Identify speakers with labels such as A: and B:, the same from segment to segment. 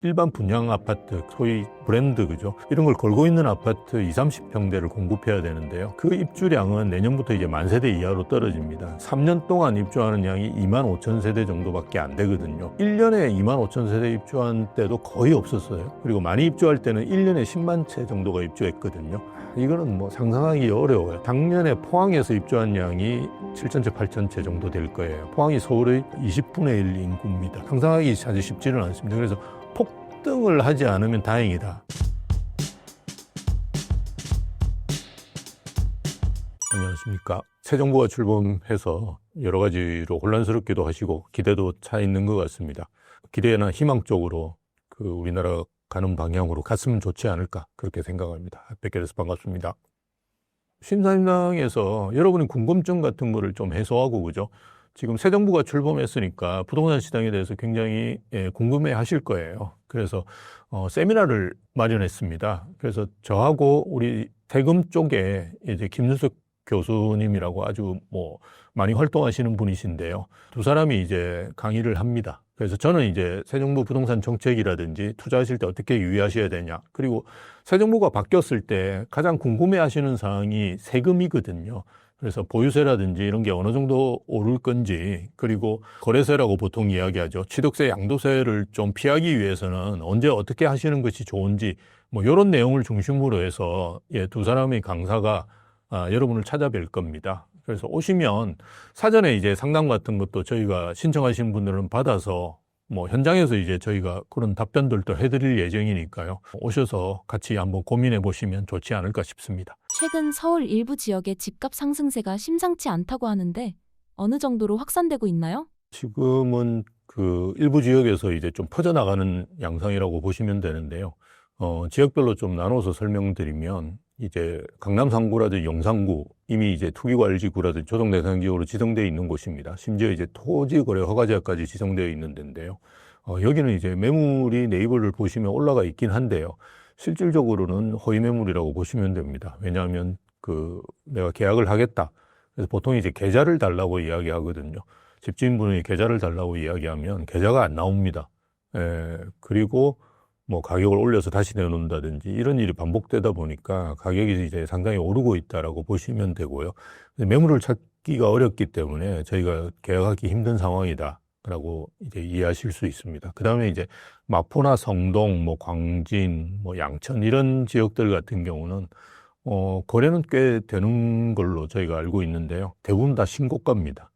A: 일반 분양 아파트, 소위 브랜드, 그죠? 이런 걸 걸고 있는 아파트 20, 30평대를 공급해야 되는데요. 그 입주량은 내년부터 이제 10,000세대 이하로 떨어집니다. 3년 동안 입주하는 양이 25,000세대 정도밖에 안 되거든요. 1년에 25,000세대 입주한 때도 거의 없었어요. 그리고 많이 입주할 때는 1년에 10만 채 정도가 입주했거든요. 이거는 뭐 상상하기 어려워요. 작년에 포항에서 입주한 양이 7,000채, 8,000채 정도 될 거예요. 포항이 서울의 20분의 1 인구입니다. 상상하기 사실 쉽지는 않습니다. 그래서 폭등을 하지 않으면 다행이다. 안녕하십니까. 새 정부가 출범해서 여러 가지로 혼란스럽기도 하시고 기대도 차 있는 것 같습니다. 기대나 희망 쪽으로 우리나라 가는 방향으로 갔으면 좋지 않을까 그렇게 생각합니다. 뵙게 돼서 반갑습니다. 신사임당에서 여러분의 궁금증 같은 거를 좀 해소하고, 그죠? 지금 새 정부가 출범했으니까 부동산 시장에 대해서 굉장히 궁금해 하실 거예요. 그래서 세미나를 마련했습니다. 그래서 저하고 우리 세금 쪽에 이제 김윤석 교수님이라고 아주 많이 활동하시는 분이신데요. 두 사람이 이제 강의를 합니다. 그래서 저는 이제 새 정부 부동산 정책이라든지 투자하실 때 어떻게 유의하셔야 되냐, 그리고 새 정부가 바뀌었을 때 가장 궁금해 하시는 사항이 세금이거든요. 그래서 보유세라든지 이런 게 어느 정도 오를 건지, 그리고 거래세라고 보통 이야기하죠. 취득세, 양도세를 좀 피하기 위해서는 언제 어떻게 하시는 것이 좋은지, 이런 내용을 중심으로 해서 두 사람의 강사가 여러분을 찾아뵐 겁니다. 그래서 오시면 사전에 이제 상담 같은 것도 저희가 신청하신 분들은 받아서 현장에서 이제 저희가 그런 답변들도 해드릴 예정이니까요. 오셔서 같이 한번 고민해 보시면 좋지 않을까 싶습니다.
B: 최근 서울 일부 지역의 집값 상승세가 심상치 않다고 하는데 어느 정도로 확산되고 있나요?
A: 지금은 일부 지역에서 이제 좀 퍼져나가는 양상이라고 보시면 되는데요. 지역별로 좀 나눠서 설명드리면, 이제 강남 3구라든지 용산구, 이미 이제 투기과열지구라든지 조정 대상 지역으로 지정되어 있는 곳입니다. 심지어 이제 토지거래 허가제까지 지정되어 있는 데인데요. 여기는 이제 매물이 네이버를 보시면 올라가 있긴 한데요. 실질적으로는 허위 매물이라고 보시면 됩니다. 왜냐하면 내가 계약을 하겠다. 그래서 보통 이제 계좌를 달라고 이야기하거든요. 집주인분이 계좌를 달라고 이야기하면 계좌가 안 나옵니다. 그리고 가격을 올려서 다시 내놓는다든지 이런 일이 반복되다 보니까 가격이 이제 상당히 오르고 있다라고 보시면 되고요. 매물을 찾기가 어렵기 때문에 저희가 계약하기 힘든 상황이다라고 이제 이해하실 수 있습니다. 그 다음에 이제 마포나 성동, 광진, 양천 이런 지역들 같은 경우는 거래는 꽤 되는 걸로 저희가 알고 있는데요. 대부분 다 신고가입니다.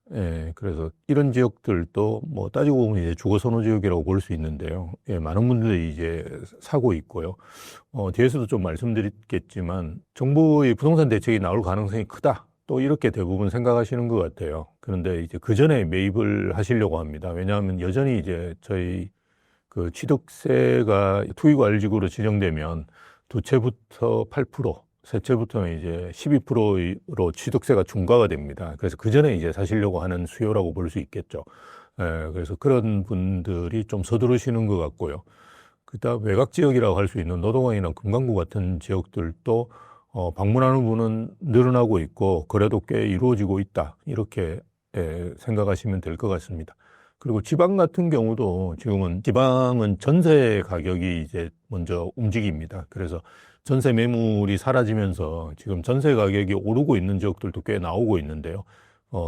A: 그래서 이런 지역들도 따지고 보면 이제 주거 선호 지역이라고 볼 수 있는데요. 많은 분들이 이제 사고 있고요. 뒤에서도 좀 말씀드리겠지만 정부의 부동산 대책이 나올 가능성이 크다, 또 이렇게 대부분 생각하시는 것 같아요. 그런데 이제 그 전에 매입을 하시려고 합니다. 왜냐하면 여전히 이제 저희 취득세가 투기과열지구로 지정되면 두 채부터 8%, 세 채부터는 이제 12%로 취득세가 중과가 됩니다. 그래서 그 전에 이제 사시려고 하는 수요라고 볼 수 있겠죠. 그래서 그런 분들이 좀 서두르시는 것 같고요. 그다음 외곽 지역이라고 할 수 있는 노동항이나 금강구 같은 지역들도 방문하는 분은 늘어나고 있고 거래도 꽤 이루어지고 있다, 이렇게 생각하시면 될 것 같습니다. 그리고 지방 같은 경우도 지방은 전세 가격이 이제 먼저 움직입니다. 그래서 전세 매물이 사라지면서 지금 전세 가격이 오르고 있는 지역들도 꽤 나오고 있는데요.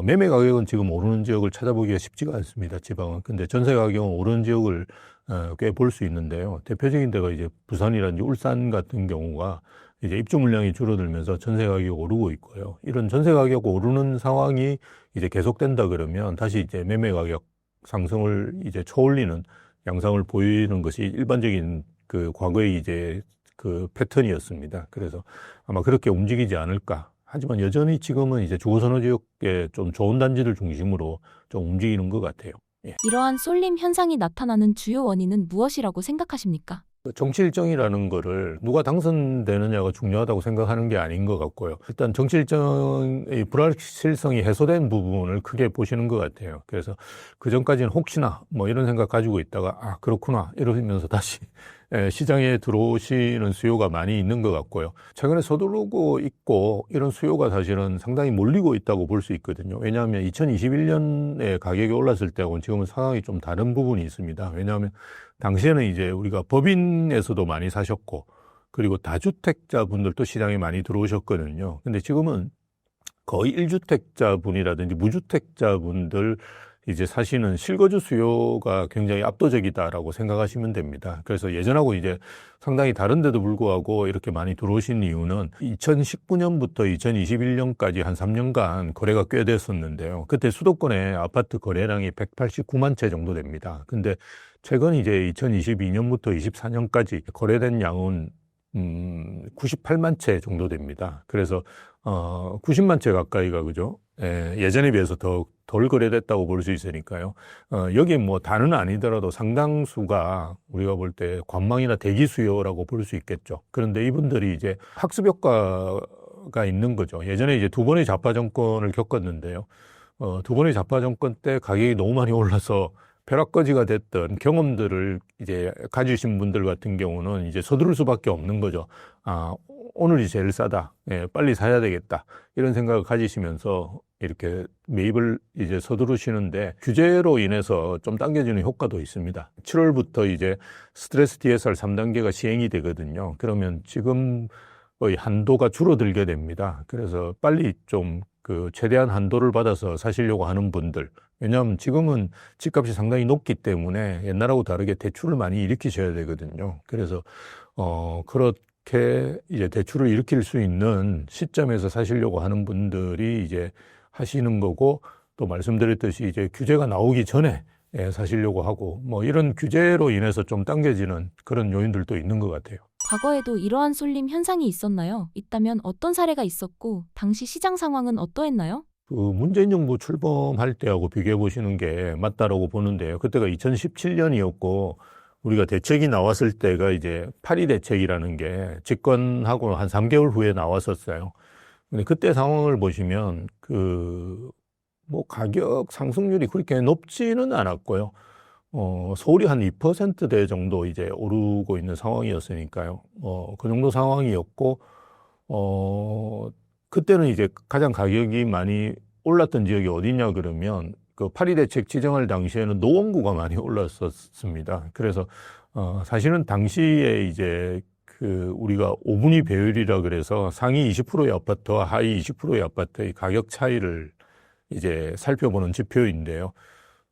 A: 매매 가격은 지금 오르는 지역을 찾아보기가 쉽지가 않습니다, 지방은. 근데 전세 가격은 오르는 지역을 꽤 볼 수 있는데요. 대표적인 데가 이제 부산이라든지 울산 같은 경우가 이제 입주 물량이 줄어들면서 전세 가격이 오르고 있고요. 이런 전세 가격 오르는 상황이 이제 계속된다 그러면 다시 이제 매매 가격 상승을 이제 초올리는 양상을 보이는 것이 일반적인 과거의 이제 패턴이었습니다. 그래서 아마 그렇게 움직이지 않을까. 하지만 여전히 지금은 이제 주거선호 지역에 좀 좋은 단지를 중심으로 좀 움직이는 것 같아요.
B: 이러한 쏠림 현상이 나타나는 주요 원인은 무엇이라고 생각하십니까?
A: 정치 일정이라는 거를 누가 당선되느냐가 중요하다고 생각하는 게 아닌 것 같고요. 일단 정치 일정의 불확실성이 해소된 부분을 크게 보시는 것 같아요. 그래서 그 전까지는 혹시나 이런 생각 가지고 있다가 그렇구나 이러면서 다시 시장에 들어오시는 수요가 많이 있는 것 같고요. 최근에 서두르고 있고 이런 수요가 사실은 상당히 몰리고 있다고 볼 수 있거든요. 왜냐하면 2021년에 가격이 올랐을 때하고는 지금은 상황이 좀 다른 부분이 있습니다. 왜냐하면 당시에는 이제 우리가 법인에서도 많이 사셨고 그리고 다주택자분들도 시장에 많이 들어오셨거든요. 근데 지금은 거의 1주택자분이라든지 무주택자분들 이제 사시는 실거주 수요가 굉장히 압도적이다라고 생각하시면 됩니다. 그래서 예전하고 이제 상당히 다른데도 불구하고 이렇게 많이 들어오신 이유는 2019년부터 2021년까지 한 3년간 거래가 꽤 됐었는데요. 그때 수도권의 아파트 거래량이 189만 채 정도 됩니다. 근데 최근 이제 2022년부터 24년까지 거래된 양은 98만 채 정도 됩니다. 그래서 90만 채 가까이가 그죠? 예전에 비해서 덜 거래됐다고 볼 수 있으니까요. 여기 뭐 다는 아니더라도 상당수가 우리가 볼 때 관망이나 대기 수요라고 볼 수 있겠죠. 그런데 이분들이 이제 학습 효과가 있는 거죠. 예전에 이제 두 번의 좌파 정권을 겪었는데요. 두 번의 좌파 정권 때 가격이 너무 많이 올라서 벼락거지가 됐던 경험들을 이제 가지신 분들 같은 경우는 이제 서두를 수밖에 없는 거죠. 오늘이 제일 싸다. 빨리 사야 되겠다. 이런 생각을 가지시면서 이렇게 매입을 이제 서두르시는데 규제로 인해서 좀 당겨지는 효과도 있습니다. 7월부터 이제 스트레스 DSR 3단계가 시행이 되거든요. 그러면 지금 거의 한도가 줄어들게 됩니다. 그래서 빨리 좀 최대한 한도를 받아서 사시려고 하는 분들. 왜냐하면 지금은 집값이 상당히 높기 때문에 옛날하고 다르게 대출을 많이 일으키셔야 되거든요. 그래서, 그렇게 이제 대출을 일으킬 수 있는 시점에서 사시려고 하는 분들이 이제 하시는 거고, 또 말씀드렸듯이 이제 규제가 나오기 전에 사시려고 하고, 뭐 이런 규제로 인해서 좀 당겨지는 그런 요인들도 있는 것 같아요.
B: 과거에도 이러한 쏠림 현상이 있었나요? 있다면 어떤 사례가 있었고 당시 시장 상황은 어떠했나요?
A: 문재인 정부 출범할 때하고 비교해 보시는 게 맞다라고 보는데요. 그때가 2017년이었고 우리가 대책이 나왔을 때가 이제 8.2 대책이라는 게 집권하고 한 3개월 후에 나왔었어요. 근데 그때 상황을 보시면 뭐 가격 상승률이 그렇게 높지는 않았고요. 서울이 한 2%대 정도 이제 오르고 있는 상황이었으니까요. 그 정도 상황이었고, 그때는 이제 가장 가격이 많이 올랐던 지역이 어디냐 그러면 그 8.2 대책 지정할 당시에는 노원구가 많이 올랐었습니다. 그래서, 사실은 당시에 이제 우리가 5분위 배율이라 그래서 상위 20%의 아파트와 하위 20%의 아파트의 가격 차이를 이제 살펴보는 지표인데요.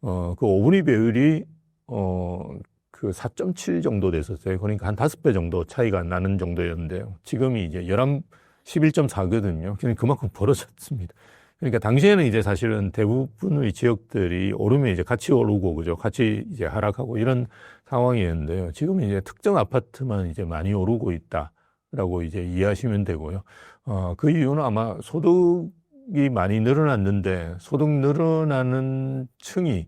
A: 그 5분위 배율이 4.7 정도 됐었어요. 그러니까 한 5배 정도 차이가 나는 정도였는데요. 지금이 이제 11.4거든요. 그만큼 벌어졌습니다. 그러니까 당시에는 이제 사실은 대부분의 지역들이 오르면 이제 같이 오르고, 그죠? 같이 이제 하락하고 이런 상황이었는데요. 지금은 이제 특정 아파트만 이제 많이 오르고 있다라고 이제 이해하시면 되고요. 그 이유는 아마 소득이 많이 늘어났는데 소득 늘어나는 층이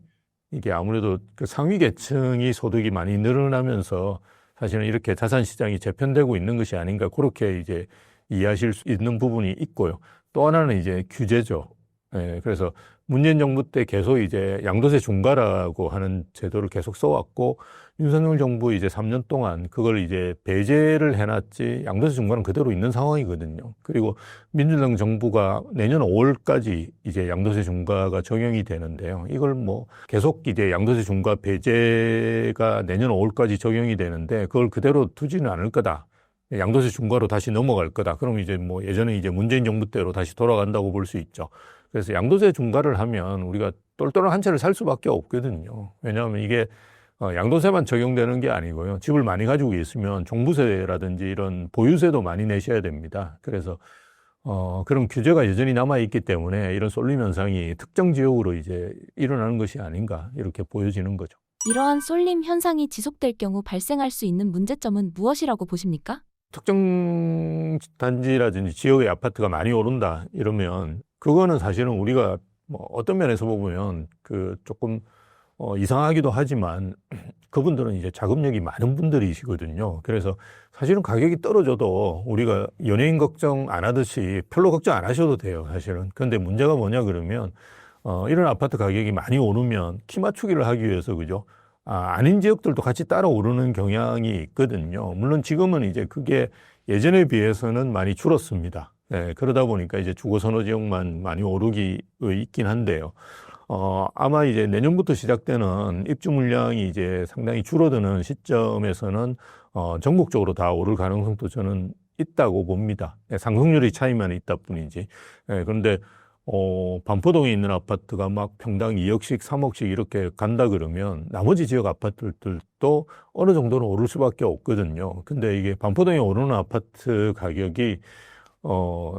A: 이게 아무래도 그 상위 계층이 소득이 많이 늘어나면서 사실은 이렇게 자산 시장이 재편되고 있는 것이 아닌가 그렇게 이제 이해하실 수 있는 부분이 있고요. 또 하나는 이제 규제죠. 그래서 문재인 정부 때 계속 이제 양도세 중과라고 하는 제도를 계속 써왔고 윤석열 정부 이제 3년 동안 그걸 이제 배제를 해놨지 양도세 중과는 그대로 있는 상황이거든요. 그리고 민주당 정부가 내년 5월까지 이제 양도세 중과가 적용이 되는데요. 이걸 뭐 계속 이제 양도세 중과 배제가 내년 5월까지 적용이 되는데 그걸 그대로 두지는 않을 거다. 양도세 중과로 다시 넘어갈 거다. 그럼 이제 뭐 예전에 이제 문재인 정부 때로 다시 돌아간다고 볼 수 있죠. 그래서 양도세 중과를 하면 우리가 똘똘한 한 채를 살 수밖에 없거든요. 왜냐하면 이게 양도세만 적용되는 게 아니고요. 집을 많이 가지고 있으면 종부세라든지 이런 보유세도 많이 내셔야 됩니다. 그래서 그런 규제가 여전히 남아있기 때문에 이런 쏠림 현상이 특정 지역으로 이제 일어나는 것이 아닌가 이렇게 보여지는 거죠.
B: 이러한 쏠림 현상이 지속될 경우 발생할 수 있는 문제점은 무엇이라고 보십니까?
A: 특정 단지라든지 지역의 아파트가 많이 오른다 이러면 그거는 사실은 우리가 뭐 어떤 면에서 보면 조금 이상하기도 하지만 그분들은 이제 자금력이 많은 분들이시거든요. 그래서 사실은 가격이 떨어져도 우리가 연예인 걱정 안 하듯이 별로 걱정 안 하셔도 돼요, 사실은. 그런데 문제가 뭐냐 그러면 이런 아파트 가격이 많이 오르면 키 맞추기를 하기 위해서 그죠? 아닌 지역들도 같이 따라 오르는 경향이 있거든요. 물론 지금은 이제 그게 예전에 비해서는 많이 줄었습니다. 예, 그러다 보니까 이제 주거 선호 지역만 많이 오르기 있긴 한데요. 아마 이제 내년부터 시작되는 입주 물량이 이제 상당히 줄어드는 시점에서는 전국적으로 다 오를 가능성도 저는 있다고 봅니다. 예, 상승률의 차이만 있다 뿐이지. 예, 그런데 반포동에 있는 아파트가 막 평당 2억씩, 3억씩 이렇게 간다 그러면 나머지 지역 아파트들도 어느 정도는 오를 수밖에 없거든요. 근데 이게 반포동에 오르는 아파트 가격이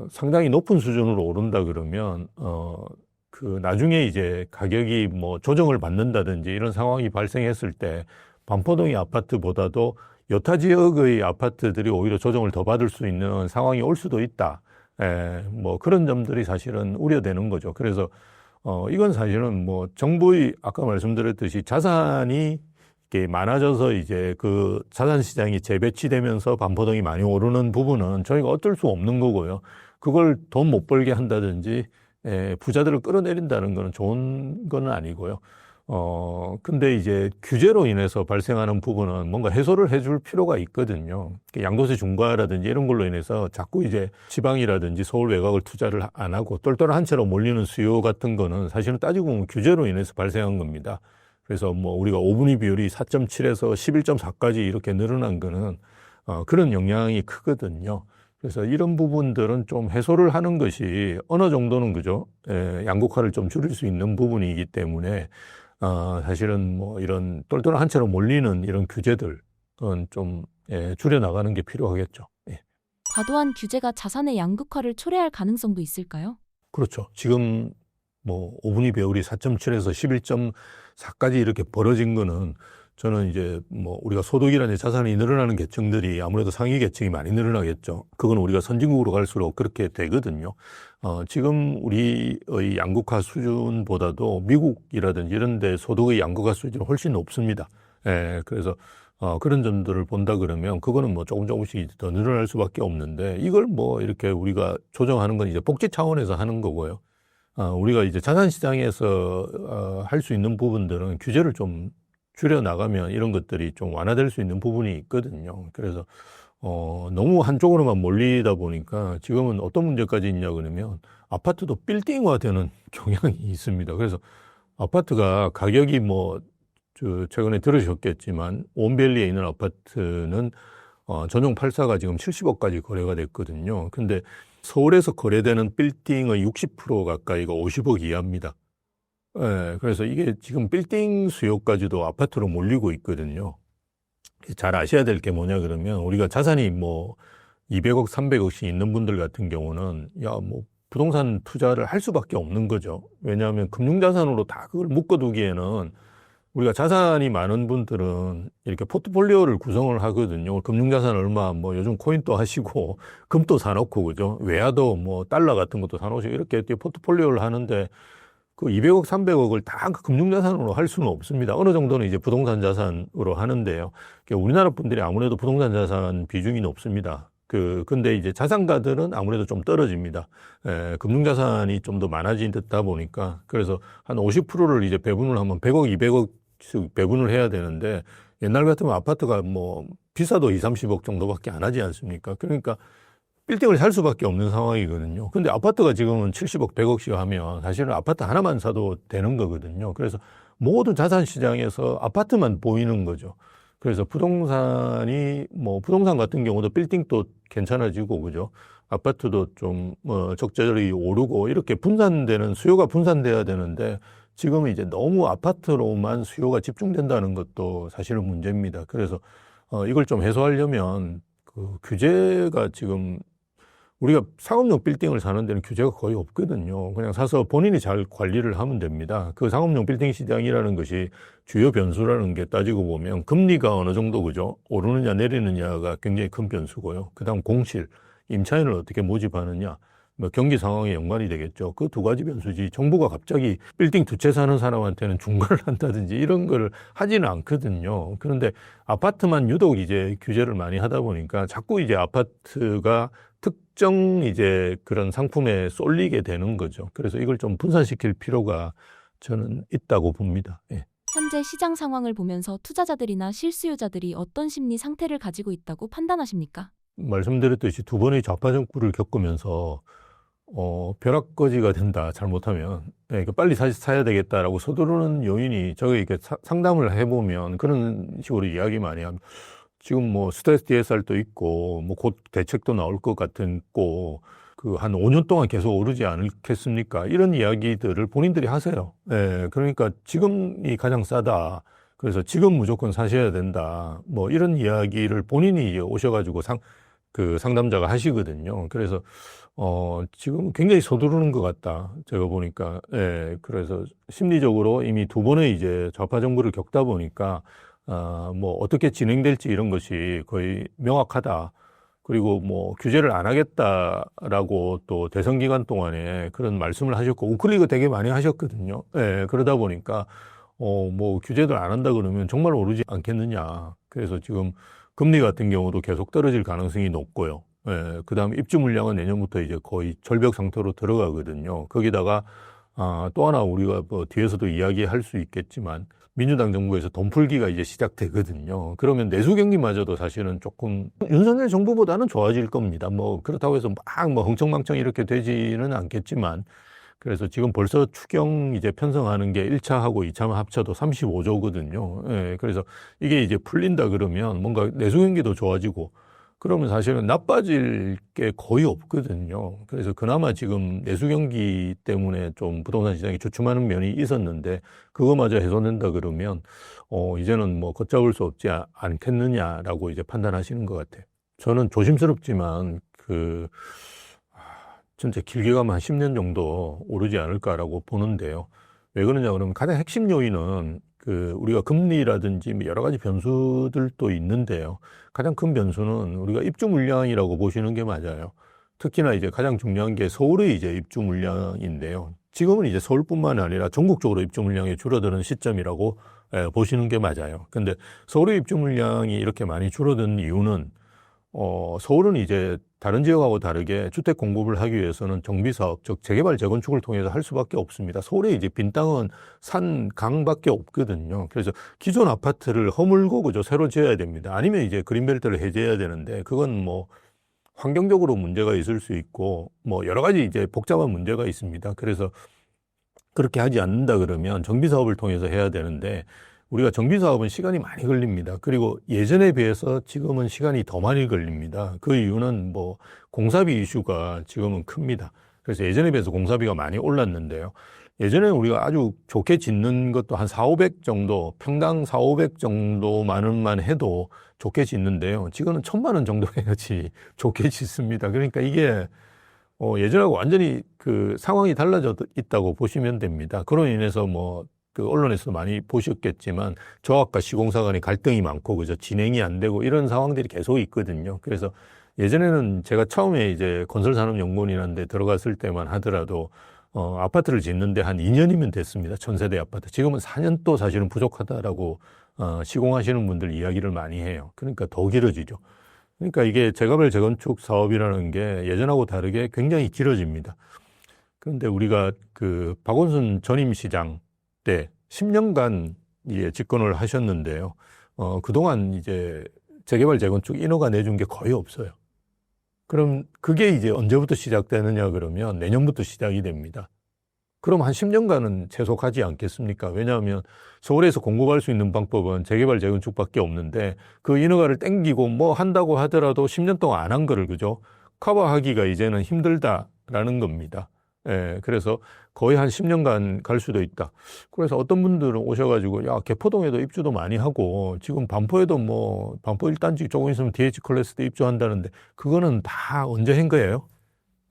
A: 상당히 높은 수준으로 오른다 그러면 나중에 이제 가격이 뭐 조정을 받는다든지 이런 상황이 발생했을 때 반포동의 아파트보다도 여타 지역의 아파트들이 오히려 조정을 더 받을 수 있는 상황이 올 수도 있다. 뭐 그런 점들이 사실은 우려되는 거죠. 그래서 이건 사실은 뭐 정부의 아까 말씀드렸듯이 자산이 이렇게 많아져서 이제 그 자산 시장이 재배치되면서 반포동이 많이 오르는 부분은 저희가 어쩔 수 없는 거고요. 그걸 돈 못 벌게 한다든지 부자들을 끌어내린다는 거는 좋은 건 아니고요. 근데 이제 규제로 인해서 발생하는 부분은 뭔가 해소를 해줄 필요가 있거든요. 양도세 중과라든지 이런 걸로 인해서 자꾸 이제 지방이라든지 서울 외곽을 투자를 안 하고 똘똘한 채로 몰리는 수요 같은 거는 사실은 따지고 보면 규제로 인해서 발생한 겁니다. 그래서 뭐 우리가 5분위 비율이 4.7에서 11.4까지 이렇게 늘어난 거는 그런 영향이 크거든요. 그래서 이런 부분들은 좀 해소를 하는 것이 어느 정도는 그죠? 양극화를 좀 줄일 수 있는 부분이기 때문에 사실은 뭐 이런 똘똘한 채로 몰리는 이런 규제들은 좀 줄여 나가는 게 필요하겠죠. 예.
B: 과도한 규제가 자산의 양극화를 초래할 가능성도 있을까요?
A: 그렇죠. 지금 뭐 5분위 배율이 4.7에서 11.4까지 이렇게 벌어진 거는 저는 이제 뭐 우리가 소득이라는 자산이 늘어나는 계층들이 아무래도 상위 계층이 많이 늘어나겠죠. 그건 우리가 선진국으로 갈수록 그렇게 되거든요. 지금 우리의 양극화 수준보다도 미국이라든지 이런 데 소득의 양극화 수준이 훨씬 높습니다. 그래서 그런 점들을 본다 그러면 그거는 뭐 조금씩 더 늘어날 수밖에 없는데 이걸 뭐 이렇게 우리가 조정하는 건 이제 복지 차원에서 하는 거고요. 우리가 이제 자산시장에서 할 수 있는 부분들은 규제를 좀 줄여 나가면 이런 것들이 좀 완화될 수 있는 부분이 있거든요. 그래서 너무 한쪽으로만 몰리다 보니까 지금은 어떤 문제까지 있냐 그러면 아파트도 빌딩화되는 경향이 있습니다. 그래서 아파트가 가격이 뭐 최근에 들으셨겠지만 온밸리에 있는 아파트는 전용 8사가 지금 70억까지 거래가 됐거든요. 근데 서울에서 거래되는 빌딩의 60% 가까이가 50억 이하입니다. 그래서 이게 지금 빌딩 수요까지도 아파트로 몰리고 있거든요. 잘 아셔야 될 게 뭐냐 그러면 우리가 자산이 뭐 200억, 300억씩 있는 분들 같은 경우는 뭐 부동산 투자를 할 수밖에 없는 거죠. 왜냐하면 금융자산으로 다 그걸 묶어두기에는 우리가 자산이 많은 분들은 이렇게 포트폴리오를 구성을 하거든요. 금융자산 얼마, 뭐 요즘 코인도 하시고 금도 사놓고 그죠. 외화도 뭐 달러 같은 것도 사놓으시고 이렇게 포트폴리오를 하는데 그 200억, 300억을 다 금융자산으로 할 수는 없습니다. 어느 정도는 이제 부동산 자산으로 하는데요. 우리나라 분들이 아무래도 부동산 자산 비중이 높습니다. 근데 이제 자산가들은 아무래도 좀 떨어집니다. 금융자산이 좀 더 많아지다 보니까 그래서 한 50%를 이제 배분을 하면 100억, 200억씩 배분을 해야 되는데 옛날 같으면 아파트가 뭐 비싸도 2, 30억 정도밖에 안 하지 않습니까? 그러니까 빌딩을 살 수밖에 없는 상황이거든요. 근데 아파트가 지금은 70억, 100억씩 하면 사실은 아파트 하나만 사도 되는 거거든요. 그래서 모든 자산 시장에서 아파트만 보이는 거죠. 그래서 부동산이 뭐 부동산 같은 경우도 빌딩도 괜찮아지고 그죠. 아파트도 좀 적절히 오르고 이렇게 분산되는 수요가 분산돼야 되는데 지금은 이제 너무 아파트로만 수요가 집중된다는 것도 사실은 문제입니다. 그래서 이걸 좀 해소하려면 그 규제가 지금 우리가 상업용 빌딩을 사는 데는 규제가 거의 없거든요. 그냥 사서 본인이 잘 관리를 하면 됩니다. 그 상업용 빌딩 시장이라는 것이 주요 변수라는 게 따지고 보면 금리가 어느 정도 그죠? 오르느냐 내리느냐가 굉장히 큰 변수고요. 그다음 공실, 임차인을 어떻게 모집하느냐, 뭐 경기 상황에 연관이 되겠죠. 그 두 가지 변수지. 정부가 갑자기 빌딩 두 채 사는 사람한테는 중과를 한다든지 이런 걸 하지는 않거든요. 그런데 아파트만 유독 이제 규제를 많이 하다 보니까 자꾸 이제 아파트가 특정 이제 그런 상품에 쏠리게 되는 거죠. 그래서 이걸 좀 분산시킬 필요가 저는 있다고 봅니다. 예.
B: 현재 시장 상황을 보면서 투자자들이나 실수요자들이 어떤 심리 상태를 가지고 있다고 판단하십니까?
A: 말씀드렸듯이 두 번의 좌파 정부를 겪으면서 벼락거지가 된다, 잘못하면. 네, 그러니까 빨리 다시 사야 되겠다라고 서두르는 요인이, 저희 이렇게 상담을 해보면 그런 식으로 이야기 많이 합니다. 지금 뭐 스트레스 DSR도 있고, 뭐 곧 대책도 나올 것 같고, 한 5년 동안 계속 오르지 않겠습니까? 이런 이야기들을 본인들이 하세요. 예, 그러니까 지금이 가장 싸다. 그래서 지금 무조건 사셔야 된다. 뭐 이런 이야기를 본인이 이제 오셔가지고 상담자가 하시거든요. 그래서, 지금 굉장히 서두르는 것 같다. 제가 보니까. 예, 그래서 심리적으로 이미 두 번의 이제 좌파 정부를 겪다 보니까, 뭐 어떻게 진행될지 이런 것이 거의 명확하다. 그리고 뭐 규제를 안 하겠다라고 또 대선 기간 동안에 그런 말씀을 하셨고, 우클릭을 되게 많이 하셨거든요. 예, 그러다 보니까, 뭐 규제를 안 한다 그러면 정말 오르지 않겠느냐. 그래서 지금 금리 같은 경우도 계속 떨어질 가능성이 높고요. 예, 그 다음에 입주 물량은 내년부터 이제 거의 절벽 상태로 들어가거든요. 거기다가, 또 하나 우리가 뭐 뒤에서도 이야기할 수 있겠지만, 민주당 정부에서 돈 풀기가 이제 시작되거든요. 그러면 내수 경기마저도 사실은 조금 윤석열 정부보다는 좋아질 겁니다. 뭐 그렇다고 해서 막 뭐 흥청망청 이렇게 되지는 않겠지만, 그래서 지금 벌써 추경 이제 편성하는 게 1차하고 2차만 합쳐도 35조거든요. 예, 그래서 이게 이제 풀린다 그러면 뭔가 내수 경기도 좋아지고, 그러면 사실은 나빠질 게 거의 없거든요. 그래서 그나마 지금 내수 경기 때문에 좀 부동산 시장이 주춤하는 면이 있었는데, 그거마저 해소된다 그러면, 이제는 뭐 걷잡을 수 없지 않겠느냐라고 이제 판단하시는 것 같아요. 저는 조심스럽지만, 진짜 길게 가면 한 10년 정도 오르지 않을까라고 보는데요. 왜 그러냐 그러면 가장 핵심 요인은 우리가 금리라든지 여러 가지 변수들도 있는데요. 가장 큰 변수는 우리가 입주 물량이라고 보시는 게 맞아요. 특히나 이제 가장 중요한 게 서울의 이제 입주 물량인데요. 지금은 이제 서울뿐만 아니라 전국적으로 입주 물량이 줄어드는 시점이라고 보시는 게 맞아요. 근데 서울의 입주 물량이 이렇게 많이 줄어든 이유는, 서울은 이제 다른 지역하고 다르게 주택 공급을 하기 위해서는 정비사업, 즉 재개발 재건축을 통해서 할 수밖에 없습니다. 서울에 이제 빈 땅은 산, 강밖에 없거든요. 그래서 기존 아파트를 허물고 그저 새로 지어야 됩니다. 아니면 이제 그린벨트를 해제해야 되는데, 그건 뭐 환경적으로 문제가 있을 수 있고, 뭐 여러 가지 이제 복잡한 문제가 있습니다. 그래서 그렇게 하지 않는다 그러면 정비사업을 통해서 해야 되는데, 우리가 정비사업은 시간이 많이 걸립니다. 그리고 예전에 비해서 지금은 시간이 더 많이 걸립니다. 그 이유는 뭐 공사비 이슈가 지금은 큽니다. 그래서 예전에 비해서 공사비가 많이 올랐는데요. 예전에 우리가 아주 좋게 짓는 것도 한 4,500 정도, 평당 4,500 정도만 원만 해도 좋게 짓는데요. 지금은 1,000만 원 정도 해야지 좋게 짓습니다. 그러니까 이게 예전하고 완전히 상황이 달라져 있다고 보시면 됩니다. 그로 인해서 뭐 언론에서 많이 보셨겠지만 조합과 시공사 간의 갈등이 많고 그저 진행이 안 되고 이런 상황들이 계속 있거든요. 그래서 예전에는 제가 처음에 이제 건설산업연구원이라는 데 들어갔을 때만 하더라도 아파트를 짓는데 한 2년이면 됐습니다. 전세대 아파트. 지금은 4년도 사실은 부족하다라고 시공하시는 분들 이야기를 많이 해요. 그러니까 더 길어지죠. 그러니까 이게 재개발 재건축 사업이라는 게 예전하고 다르게 굉장히 길어집니다. 그런데 우리가 박원순 전임 시장 때 10년간 집권을 하셨는데요. 그동안 이제 재개발 재건축 인허가 내준 게 거의 없어요. 그럼 그게 이제 언제부터 시작되느냐 그러면 내년부터 시작이 됩니다. 그럼 한 10년간은 최소 가지 않겠습니까? 왜냐하면 서울에서 공급할 수 있는 방법은 재개발 재건축밖에 없는데, 그 인허가를 땡기고 뭐 한다고 하더라도 10년 동안 안 한 거를 그죠? 커버하기가 이제는 힘들다라는 겁니다. 예, 그래서 거의 한 10년간 갈 수도 있다. 그래서 어떤 분들은 오셔가지고, 야, 개포동에도 입주도 많이 하고, 지금 반포에도 반포 1단지 조금 있으면 DH 클래스도 입주한다는데, 그거는 다 언제 한 거예요?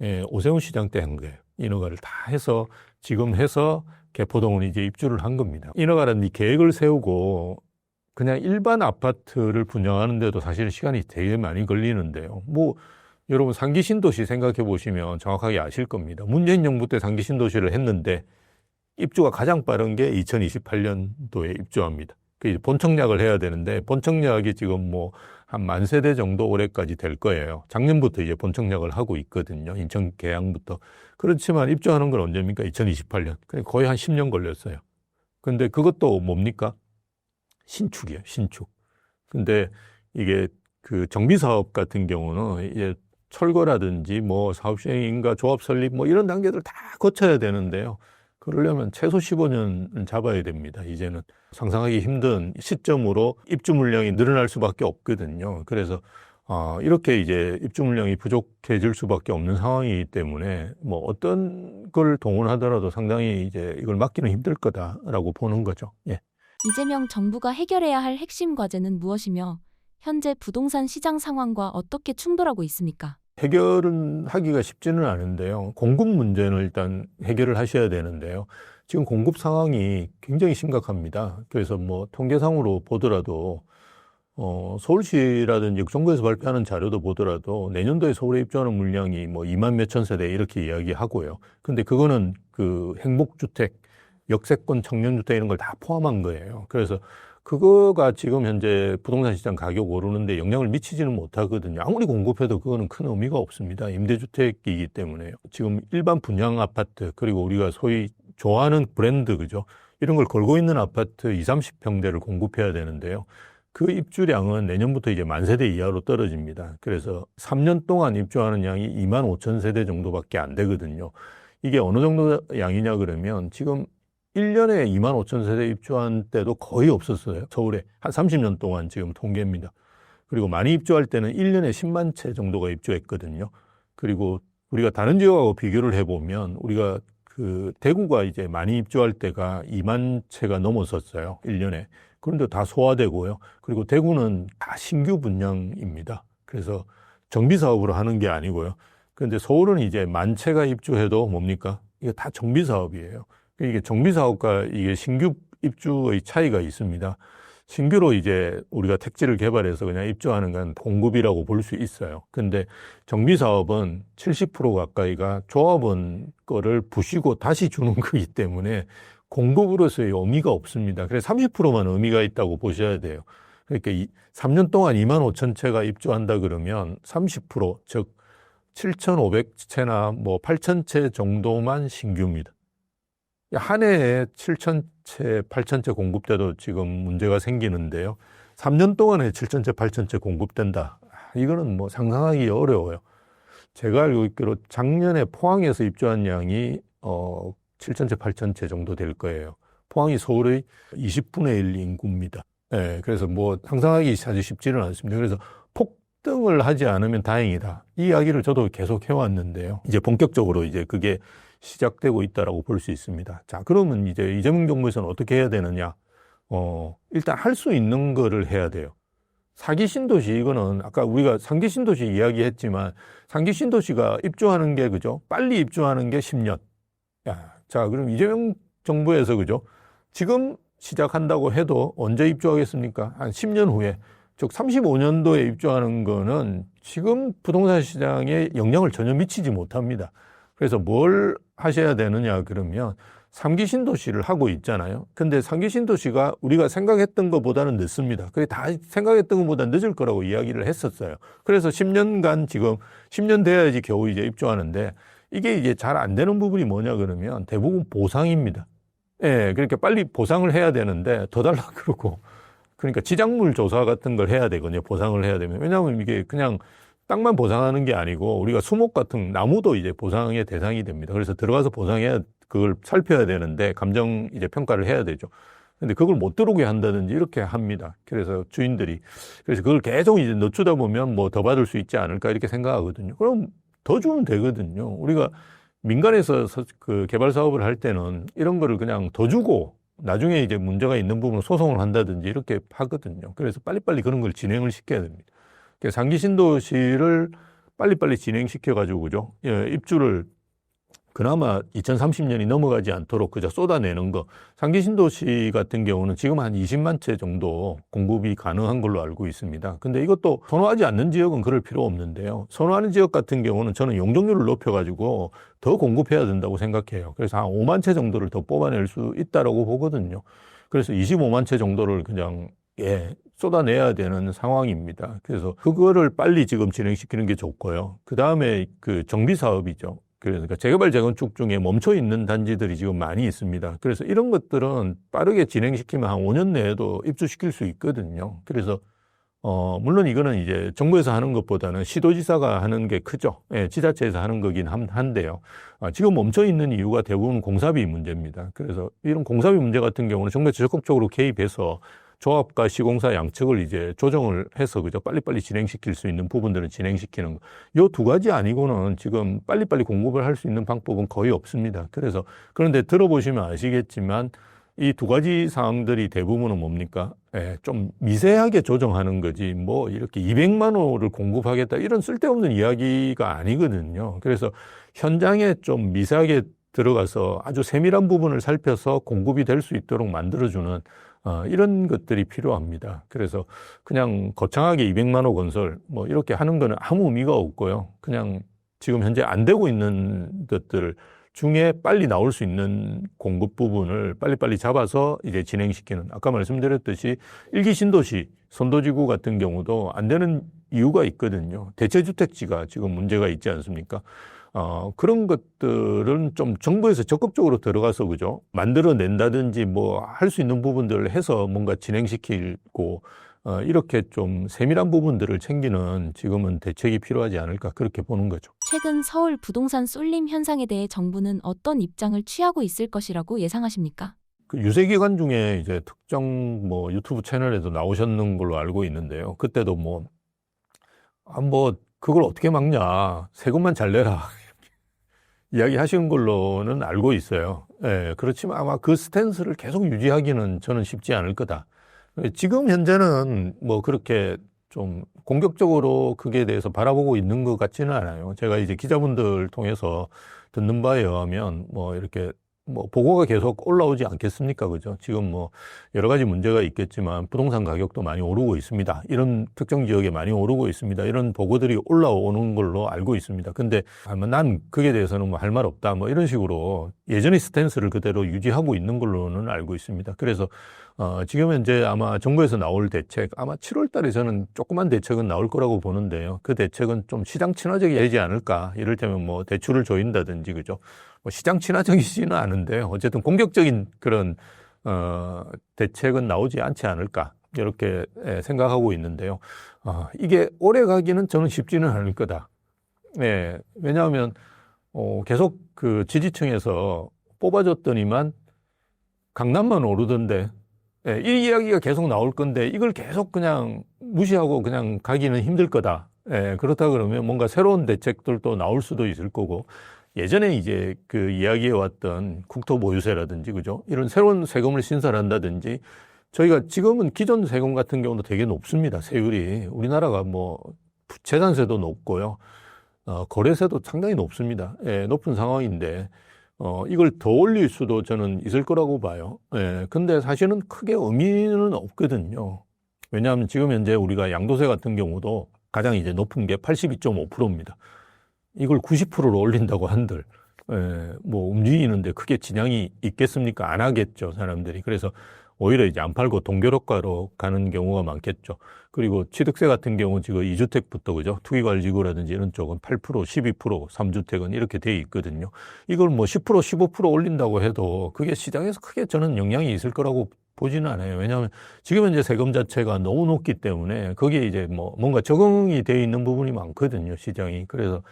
A: 예, 오세훈 시장 때 한 거예요. 인허가를 다 해서, 지금 해서 개포동은 이제 입주를 한 겁니다. 인허가라는 이 계획을 세우고, 그냥 일반 아파트를 분양하는데도 사실 시간이 되게 많이 걸리는데요. 여러분 상기 신도시 생각해 보시면 정확하게 아실 겁니다. 문재인 정부 때 상기 신도시를 했는데 입주가 가장 빠른 게 2028년도에 입주합니다. 본청약을 해야 되는데 본청약이 지금 한 10,000세대 정도 올해까지 될 거예요. 작년부터 이제 본청약을 하고 있거든요. 인천 계양부터. 그렇지만 입주하는 건 언제입니까? 2028년. 거의 한 10년 걸렸어요. 근데 그것도 뭡니까? 신축이에요, 신축. 근데 이게 그 정비 사업 같은 경우는 이제 철거라든지 뭐 사업 시행인가 조합 설립 뭐 이런 단계들 다 거쳐야 되는데요. 그러려면 최소 15년은 잡아야 됩니다. 이제는 상상하기 힘든 시점으로 입주 물량이 늘어날 수밖에 없거든요. 그래서 이렇게 이제 입주 물량이 부족해질 수밖에 없는 상황이기 때문에 뭐 어떤 걸 동원하더라도 상당히 이제 이걸 막기는 힘들 거다라고 보는 거죠. 예.
B: 이재명 정부가 해결해야 할 핵심 과제는 무엇이며 현재 부동산 시장 상황과 어떻게 충돌하고 있습니까?
A: 해결은 하기가 쉽지는 않은데요. 공급 문제는 일단 해결을 하셔야 되는데요. 지금 공급 상황이 굉장히 심각합니다. 그래서 뭐 통계상으로 보더라도 서울시라든지 정부에서 발표하는 자료도 보더라도 내년도에 서울에 입주하는 물량이 뭐 2만 몇천 세대 이렇게 이야기하고요. 근데 그거는 그 행복주택, 역세권 청년주택 이런 걸 다 포함한 거예요. 그래서 그거가 지금 현재 부동산 시장 가격 오르는데 영향을 미치지는 못하거든요. 아무리 공급해도 그거는 큰 의미가 없습니다. 임대주택이기 때문에요. 지금 일반 분양 아파트 그리고 우리가 소위 좋아하는 브랜드 그죠? 이런 걸 걸고 있는 아파트 20, 30평대를 공급해야 되는데요. 그 입주량은 내년부터 이제 10,000세대 이하로 떨어집니다. 그래서 3년 동안 입주하는 양이 25,000세대 정도밖에 안 되거든요. 이게 어느 정도 양이냐 그러면 지금 1년에 25,000세대 입주한 때도 거의 없었어요. 서울에 한 30년 동안 지금 통계입니다. 그리고 많이 입주할 때는 1년에 10만 채 정도가 입주했거든요. 그리고 우리가 다른 지역하고 비교를 해보면 우리가 그 대구가 이제 많이 입주할 때가 2만 채가 넘었었어요. 1년에. 그런데 다 소화되고요. 그리고 대구는 다 신규 분양입니다. 그래서 정비 사업으로 하는 게 아니고요. 그런데 서울은 이제 10,000채가 입주해도 뭡니까? 이게 다 정비 사업이에요. 이게 정비 사업과 이게 신규 입주의 차이가 있습니다. 신규로 이제 우리가 택지를 개발해서 그냥 입주하는 건 공급이라고 볼 수 있어요. 근데 정비 사업은 70% 가까이가 조합원 거를 부시고 다시 주는 거기 때문에 공급으로서의 의미가 없습니다. 그래서 30%만 의미가 있다고 보셔야 돼요. 그러니까 3년 동안 25,000채가 입주한다 그러면 30%, 즉 7,500채나 뭐 8,000채 정도만 신규입니다. 한 해에 7,000채, 8,000채 공급돼도 지금 문제가 생기는데요. 3년 동안에 7,000채, 8,000채 공급된다. 이거는 뭐 상상하기 어려워요. 제가 알고 있기로 작년에 포항에서 입주한 양이 7,000채, 8,000채 정도 될 거예요. 포항이 서울의 20분의 1 인구입니다. 네, 그래서 뭐 상상하기 사실 쉽지는 않습니다. 그래서 폭등을 하지 않으면 다행이다. 이 이야기를 저도 계속 해왔는데요. 이제 본격적으로 이제 그게 시작되고 있다라고 볼 수 있습니다. 자, 그러면 이제 이재명 정부에서는 어떻게 해야 되느냐? 일단 할 수 있는 거를 해야 돼요. 4기 신도시 이거는 아까 우리가 3기 신도시 이야기했지만 3기 신도시가 입주하는 게 그죠? 빨리 입주하는 게 10년. 자, 그럼 이재명 정부에서 그죠? 지금 시작한다고 해도 언제 입주하겠습니까? 한 10년 후에. 즉 35년도에 입주하는 거는 지금 부동산 시장에 영향을 전혀 미치지 못합니다. 그래서 뭘 하셔야 되느냐 그러면 3기 신도시를 하고 있잖아요. 근데 3기 신도시가 우리가 생각했던 것보다는 늦습니다. 그게 다 생각했던 것보다 늦을 거라고 이야기를 했었어요. 그래서 10년간 지금 10년 돼야지 겨우 이제 입주하는데 이게 이제 잘 안 되는 부분이 뭐냐 그러면 대부분 보상입니다. 예, 그러니까 빨리 보상을 해야 되는데 더 달라 그러고 그러니까 지작물 조사 같은 걸 해야 되거든요. 보상을 해야 되면. 왜냐하면 이게 그냥 땅만 보상하는 게 아니고 우리가 수목 같은 나무도 이제 보상의 대상이 됩니다. 그래서 들어가서 보상해야 그걸 살펴야 되는데 감정 이제 평가를 해야 되죠. 근데 그걸 못 들어오게 한다든지 이렇게 합니다. 그래서 주인들이 그래서 그걸 계속 이제 늦추다 보면 뭐 더 받을 수 있지 않을까 이렇게 생각하거든요. 그럼 더 주면 되거든요. 우리가 민간에서 그 개발 사업을 할 때는 이런 거를 그냥 더 주고 나중에 이제 문제가 있는 부분을 소송을 한다든지 이렇게 하거든요. 그래서 빨리빨리 그런 걸 진행을 시켜야 됩니다. 상기 신도시를 빨리빨리 진행시켜가지고, 그죠? 예, 입주를 그나마 2030년이 넘어가지 않도록 그저 쏟아내는 거. 상기 신도시 같은 경우는 지금 한 20만 채 정도 공급이 가능한 걸로 알고 있습니다. 근데 이것도 선호하지 않는 지역은 그럴 필요 없는데요. 선호하는 지역 같은 경우는 저는 용적률을 높여가지고 더 공급해야 된다고 생각해요. 그래서 한 5만 채 정도를 더 뽑아낼 수 있다라고 보거든요. 그래서 25만 채 정도를 그냥 쏟아내야 되는 상황입니다. 그래서 그거를 빨리 지금 진행시키는 게 좋고요. 그 다음에 그 정비 사업이죠. 그러니까 재개발 재건축 중에 멈춰 있는 단지들이 지금 많이 있습니다. 그래서 이런 것들은 빠르게 진행시키면 한 5년 내에도 입주시킬 수 있거든요. 그래서 물론 이거는 이제 정부에서 하는 것보다는 시도지사가 하는 게 크죠. 예, 지자체에서 하는 거긴 한데요. 지금 멈춰 있는 이유가 대부분 공사비 문제입니다. 그래서 이런 공사비 문제 같은 경우는 정부에서 적극적으로 개입해서 조합과 시공사 양측을 이제 조정을 해서 그죠, 빨리빨리 진행시킬 수 있는 부분들은 진행시키는 거. 요 두 가지 아니고는 지금 빨리빨리 공급을 할 수 있는 방법은 거의 없습니다. 그래서 그런데 들어보시면 아시겠지만 이 두 가지 사항들이 대부분은 뭡니까? 예, 좀 미세하게 조정하는 거지, 뭐, 이렇게 200만 호를 공급하겠다, 이런 쓸데없는 이야기가 아니거든요. 그래서 현장에 좀 미세하게 들어가서 아주 세밀한 부분을 살펴서 공급이 될 수 있도록 만들어주는 이런 것들이 필요합니다. 그래서 그냥 거창하게 200만 호 건설, 뭐, 이렇게 하는 거는 아무 의미가 없고요. 그냥 지금 현재 안 되고 있는 것들을 중에 빨리 나올 수 있는 공급 부분을 빨리빨리 잡아서 이제 진행시키는, 아까 말씀드렸듯이 일기 신도시, 선도지구 같은 경우도 안 되는 이유가 있거든요. 대체주택지가 지금 문제가 있지 않습니까? 그런 것들은 좀 정부에서 적극적으로 들어가서, 그죠? 만들어낸다든지 뭐 할 수 있는 부분들을 해서 뭔가 진행시키고, 이렇게 좀 세밀한 부분들을 챙기는 지금은 대책이 필요하지 않을까, 그렇게 보는 거죠.
B: 최근 서울 부동산 쏠림 현상에 대해 정부는 어떤 입장을 취하고 있을 것이라고 예상하십니까?
A: 그 유세기간 중에 이제 특정 뭐 유튜브 채널에도 나오셨는 걸로 알고 있는데요. 그때도 뭐, 그걸 어떻게 막냐. 세금만 잘 내라. 이야기 하시는 걸로는 알고 있어요. 예, 그렇지만 아마 그 스탠스를 계속 유지하기는 저는 쉽지 않을 거다. 지금 현재는 뭐 그렇게 좀 공격적으로 그게 대해서 바라보고 있는 것 같지는 않아요. 제가 이제 기자분들 통해서 듣는 바에 의하면 뭐 이렇게 뭐 보고가 계속 올라오지 않겠습니까? 그죠? 지금 뭐 여러 가지 문제가 있겠지만 부동산 가격도 많이 오르고 있습니다. 이런 특정 지역에 많이 오르고 있습니다. 이런 보고들이 올라오는 걸로 알고 있습니다. 근데 난 그게 대해서는 뭐 할 말 없다. 뭐 이런 식으로 예전의 스탠스를 그대로 유지하고 있는 걸로는 알고 있습니다. 그래서 지금 현재 아마 정부에서 나올 대책, 아마 7월 달에 저는 조그만 대책은 나올 거라고 보는데요. 그 대책은 좀 시장 친화적이 되지 않을까. 이를테면 뭐 대출을 조인다든지, 그죠? 뭐 시장 친화적이지는 않은데, 어쨌든 공격적인 그런, 대책은 나오지 않지 않을까. 이렇게 생각하고 있는데요. 이게 오래 가기는 저는 쉽지는 않을 거다. 네, 왜냐하면, 계속 그 지지층에서 뽑아줬더니만 강남만 오르던데, 예, 이 이야기가 계속 나올 건데 이걸 계속 그냥 무시하고 그냥 가기는 힘들 거다. 예, 그렇다 그러면 뭔가 새로운 대책들도 나올 수도 있을 거고, 예전에 이제 그 이야기해왔던 국토보유세라든지, 그죠? 이런 새로운 세금을 신설한다든지, 저희가 지금은 기존 세금 같은 경우도 되게 높습니다. 세율이. 우리나라가 뭐 재산세도 높고요. 거래세도 상당히 높습니다. 예, 높은 상황인데, 이걸 더 올릴 수도 저는 있을 거라고 봐요. 예, 근데 사실은 크게 의미는 없거든요. 왜냐하면 지금 현재 우리가 양도세 같은 경우도 가장 이제 높은 게 82.5%입니다. 이걸 90%로 올린다고 한들, 뭐 움직이는데 크게 지장이 있겠습니까? 안 하겠죠, 사람들이. 그래서 오히려 이제 안 팔고 동결효과로 가는 경우가 많겠죠. 그리고 취득세 같은 경우 지금 2주택부터, 그죠? 투기관리지구라든지 이런 쪽은 8%, 12%, 3주택은 이렇게 돼 있거든요. 이걸 뭐 10%, 15% 올린다고 해도 그게 시장에서 크게 저는 영향이 있을 거라고 보지는 않아요. 왜냐하면 지금 현재 세금 자체가 너무 높기 때문에 거기에 이제 뭐 뭔가 적응이 돼 있는 부분이 많거든요, 시장이. 그래서,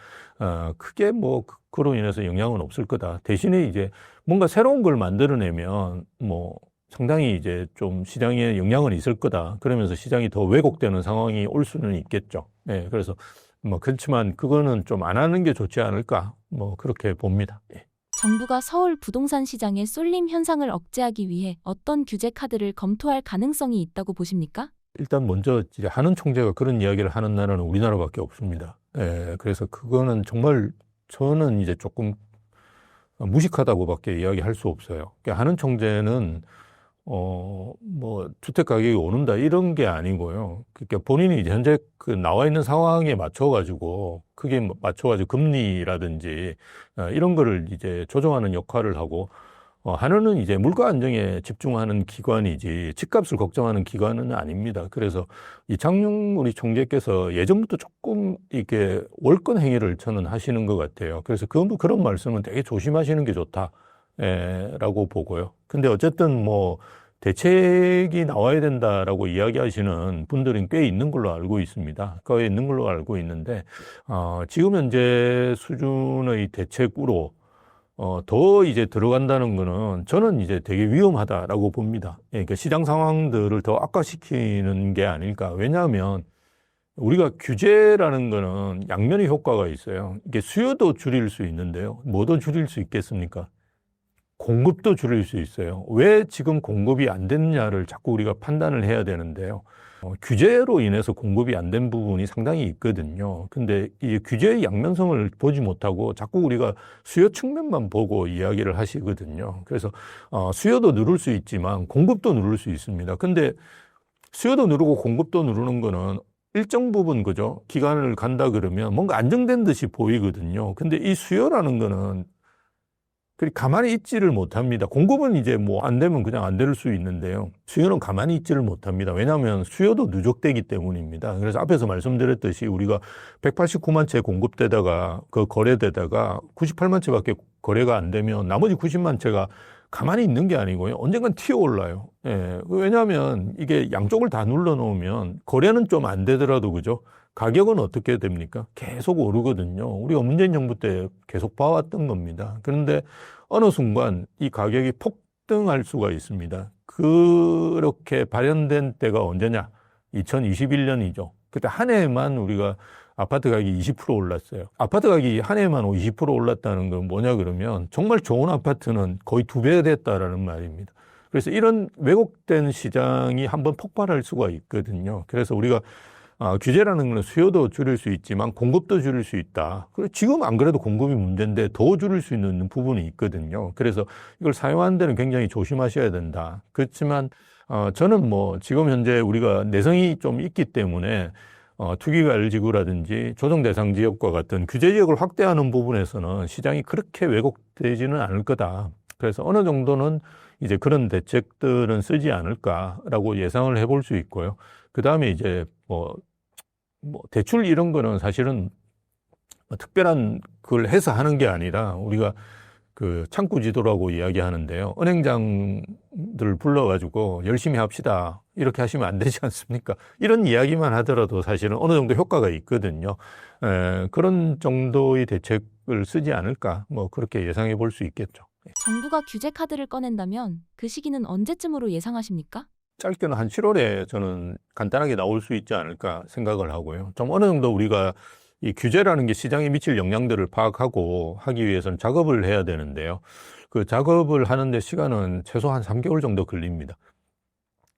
A: 크게 뭐 그로 인해서 영향은 없을 거다. 대신에 이제 뭔가 새로운 걸 만들어내면 뭐 상당히 이제 좀 시장에 영향은 있을 거다. 그러면서 시장이 더 왜곡되는 상황이 올 수는 있겠죠. 네, 그래서 뭐 그렇지만 그거는 좀 안 하는 게 좋지 않을까. 뭐 그렇게 봅니다. 예.
B: 정부가 서울 부동산 시장의 쏠림 현상을 억제하기 위해 어떤 규제 카드를 검토할 가능성이 있다고 보십니까?
A: 일단 먼저 이제 한은 총재가 그런 이야기를 하는 나라는 우리나라밖에 없습니다. 예, 그래서 그거는 정말 저는 이제 조금 무식하다고밖에 이야기할 수 없어요. 그러니까 한은 총재는 뭐, 주택 가격이 오른다, 이런 게 아니고요. 그러니까 본인이 이제 현재 그 나와 있는 상황에 맞춰가지고, 크게 맞춰가지고 금리라든지, 이런 거를 이제 조정하는 역할을 하고, 한은은 이제 물가 안정에 집중하는 기관이지 집값을 걱정하는 기관은 아닙니다. 그래서 이창용 우리 총재께서 예전부터 조금 이렇게 월권 행위를 저는 하시는 것 같아요. 그래서 그런 말씀은 되게 조심하시는 게 좋다. 라고 보고요. 근데 어쨌든 뭐 대책이 나와야 된다라고 이야기하시는 분들은 꽤 있는 걸로 알고 있습니다. 꽤 있는 걸로 알고 있는데, 지금 현재 수준의 대책으로 더 이제 들어간다는 거는 저는 이제 되게 위험하다라고 봅니다. 그러니까 시장 상황들을 더 악화시키는 게 아닐까. 왜냐하면 우리가 규제라는 거는 양면의 효과가 있어요. 이게 수요도 줄일 수 있는데요. 뭐도 줄일 수 있겠습니까? 공급도 줄일 수 있어요. 왜 지금 공급이 안 됐냐를 자꾸 우리가 판단을 해야 되는데요. 규제로 인해서 공급이 안 된 부분이 상당히 있거든요. 근데 이 규제의 양면성을 보지 못하고 자꾸 우리가 수요 측면만 보고 이야기를 하시거든요. 그래서 수요도 누를 수 있지만 공급도 누를 수 있습니다. 근데 수요도 누르고 공급도 누르는 거는 일정 부분 그죠? 기간을 간다 그러면 뭔가 안정된 듯이 보이거든요. 근데 이 수요라는 거는 그리 가만히 있지를 못합니다. 공급은 이제 뭐 안 되면 그냥 안 될 수 있는데요. 수요는 가만히 있지를 못합니다. 왜냐하면 수요도 누적되기 때문입니다. 그래서 앞에서 말씀드렸듯이 우리가 189만 채 공급되다가 그 거래되다가 98만 채밖에 거래가 안 되면 나머지 90만 채가 가만히 있는 게 아니고요. 언젠간 튀어올라요. 예. 왜냐하면 이게 양쪽을 다 눌러놓으면 거래는 좀 안 되더라도 그죠? 가격은 어떻게 됩니까? 계속 오르거든요. 우리가 문재인 정부 때 계속 봐왔던 겁니다. 그런데 어느 순간 이 가격이 폭등할 수가 있습니다. 그렇게 발현된 때가 언제냐? 2021년이죠. 그때 한 해에만 우리가 아파트 가격이 20% 올랐어요. 아파트 가격이 한 해에만 20% 올랐다는 건 뭐냐 그러면 정말 좋은 아파트는 거의 2배 됐다라는 말입니다. 그래서 이런 왜곡된 시장이 한번 폭발할 수가 있거든요. 그래서 우리가 규제라는 건 수요도 줄일 수 있지만 공급도 줄일 수 있다. 그리고 지금 안 그래도 공급이 문제인데 더 줄일 수 있는 부분이 있거든요. 그래서 이걸 사용하는 데는 굉장히 조심하셔야 된다. 그렇지만 저는 뭐 지금 현재 우리가 내성이 좀 있기 때문에 투기과열지구라든지 조정대상 지역과 같은 규제 지역을 확대하는 부분에서는 시장이 그렇게 왜곡되지는 않을 거다. 그래서 어느 정도는 이제 그런 대책들은 쓰지 않을까라고 예상을 해볼 수 있고요. 그 다음에 이제 뭐 대출 이런 거는 사실은 특별한 그걸 해서 하는 게 아니라 우리가 그 창구 지도라고 이야기하는데요. 은행장들을 불러가지고 열심히 합시다. 이렇게 하시면 안 되지 않습니까? 이런 이야기만 하더라도 사실은 어느 정도 효과가 있거든요. 그런 정도의 대책을 쓰지 않을까? 뭐 그렇게 예상해 볼 수 있겠죠.
B: 정부가 규제 카드를 꺼낸다면 그 시기는 언제쯤으로 예상하십니까?
A: 짧게는 한 7월에 저는 간단하게 나올 수 있지 않을까 생각을 하고요. 좀 어느 정도 우리가 이 규제라는 게 시장에 미칠 영향들을 파악하고 하기 위해서는 작업을 해야 되는데요. 그 작업을 하는데 시간은 최소한 3개월 정도 걸립니다.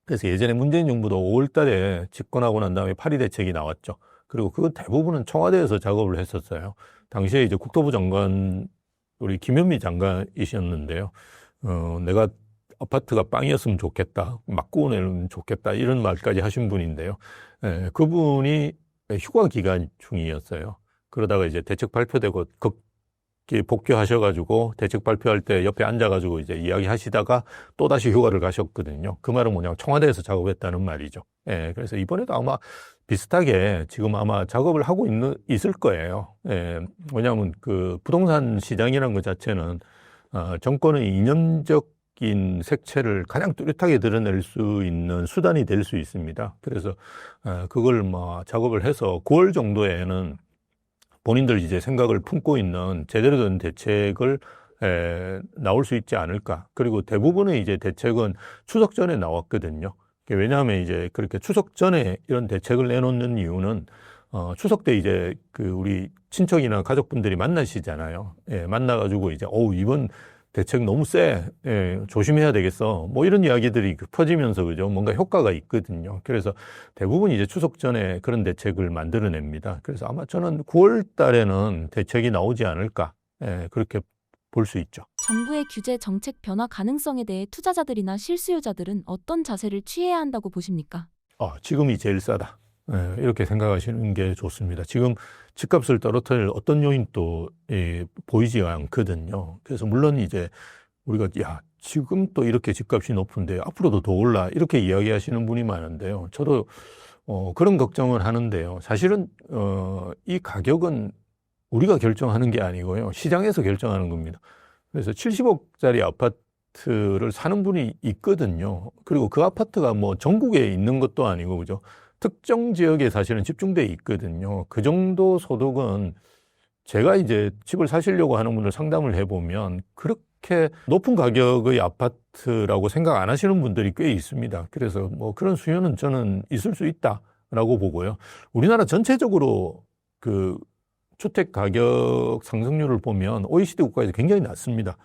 A: 그래서 예전에 문재인 정부도 5월 달에 집권하고 난 다음에 8.2 대책이 나왔죠. 그리고 그 대부분은 청와대에서 작업을 했었어요. 당시에 이제 국토부 장관, 우리 김현미 장관이셨는데요. 내가 아파트가 빵이었으면 좋겠다, 막 구워내면 좋겠다, 이런 말까지 하신 분인데요. 그분이 휴가 기간 중이었어요. 그러다가 이제 대책 발표되고 복귀하셔가지고 대책 발표할 때 옆에 앉아가지고 이제 이야기하시다가 또다시 휴가를 가셨거든요. 그 말은 뭐냐면 청와대에서 작업했다는 말이죠. 그래서 이번에도 아마 비슷하게 지금 아마 작업을 하고 있을 거예요. 왜냐하면 그 부동산 시장이라는 것 자체는 정권의 이념적인 색채를 가장 뚜렷하게 드러낼 수 있는 수단이 될 수 있습니다. 그래서 그걸 뭐 작업을 해서 9월 정도에는 본인들 이제 생각을 품고 있는 제대로 된 대책을 나올 수 있지 않을까. 그리고 대부분의 이제 대책은 추석 전에 나왔거든요. 왜냐하면 이제 그렇게 추석 전에 이런 대책을 내놓는 이유는 추석 때 이제 그 우리 친척이나 가족분들이 만나시잖아요. 만나가지고 이제 이번 대책 너무 세. 조심해야 되겠어. 뭐 이런 이야기들이 퍼지면서 그죠. 뭔가 효과가 있거든요. 그래서 대부분 이제 추석 전에 그런 대책을 만들어냅니다. 그래서 아마 저는 9월 달에는 대책이 나오지 않을까. 그렇게 볼 수 있죠.
B: 정부의 규제 정책 변화 가능성에 대해 투자자들이나 실수요자들은 어떤 자세를 취해야 한다고 보십니까?
A: 지금이 제일 싸다. 이렇게 생각하시는 게 좋습니다. 지금 집값을 떨어뜨릴 어떤 요인도 보이지 않거든요. 그래서 물론 이제 우리가 지금 또 이렇게 집값이 높은데 앞으로도 더 올라 이렇게 이야기하시는 분이 많은데요. 저도 그런 걱정을 하는데요. 사실은 이 가격은 우리가 결정하는 게 아니고요. 시장에서 결정하는 겁니다. 그래서 70억짜리 아파트를 사는 분이 있거든요. 그리고 그 아파트가 뭐 전국에 있는 것도 아니고, 그죠? 특정 지역에 사실은 집중돼 있거든요. 그 정도 소득은 제가 이제 집을 사시려고 하는 분들 상담을 해보면 그렇게 높은 가격의 아파트라고 생각 안 하시는 분들이 꽤 있습니다. 그래서 뭐 그런 수요는 저는 있을 수 있다라고 보고요. 우리나라 전체적으로 그 주택 가격 상승률을 보면 OECD 국가에서 굉장히 낮습니다.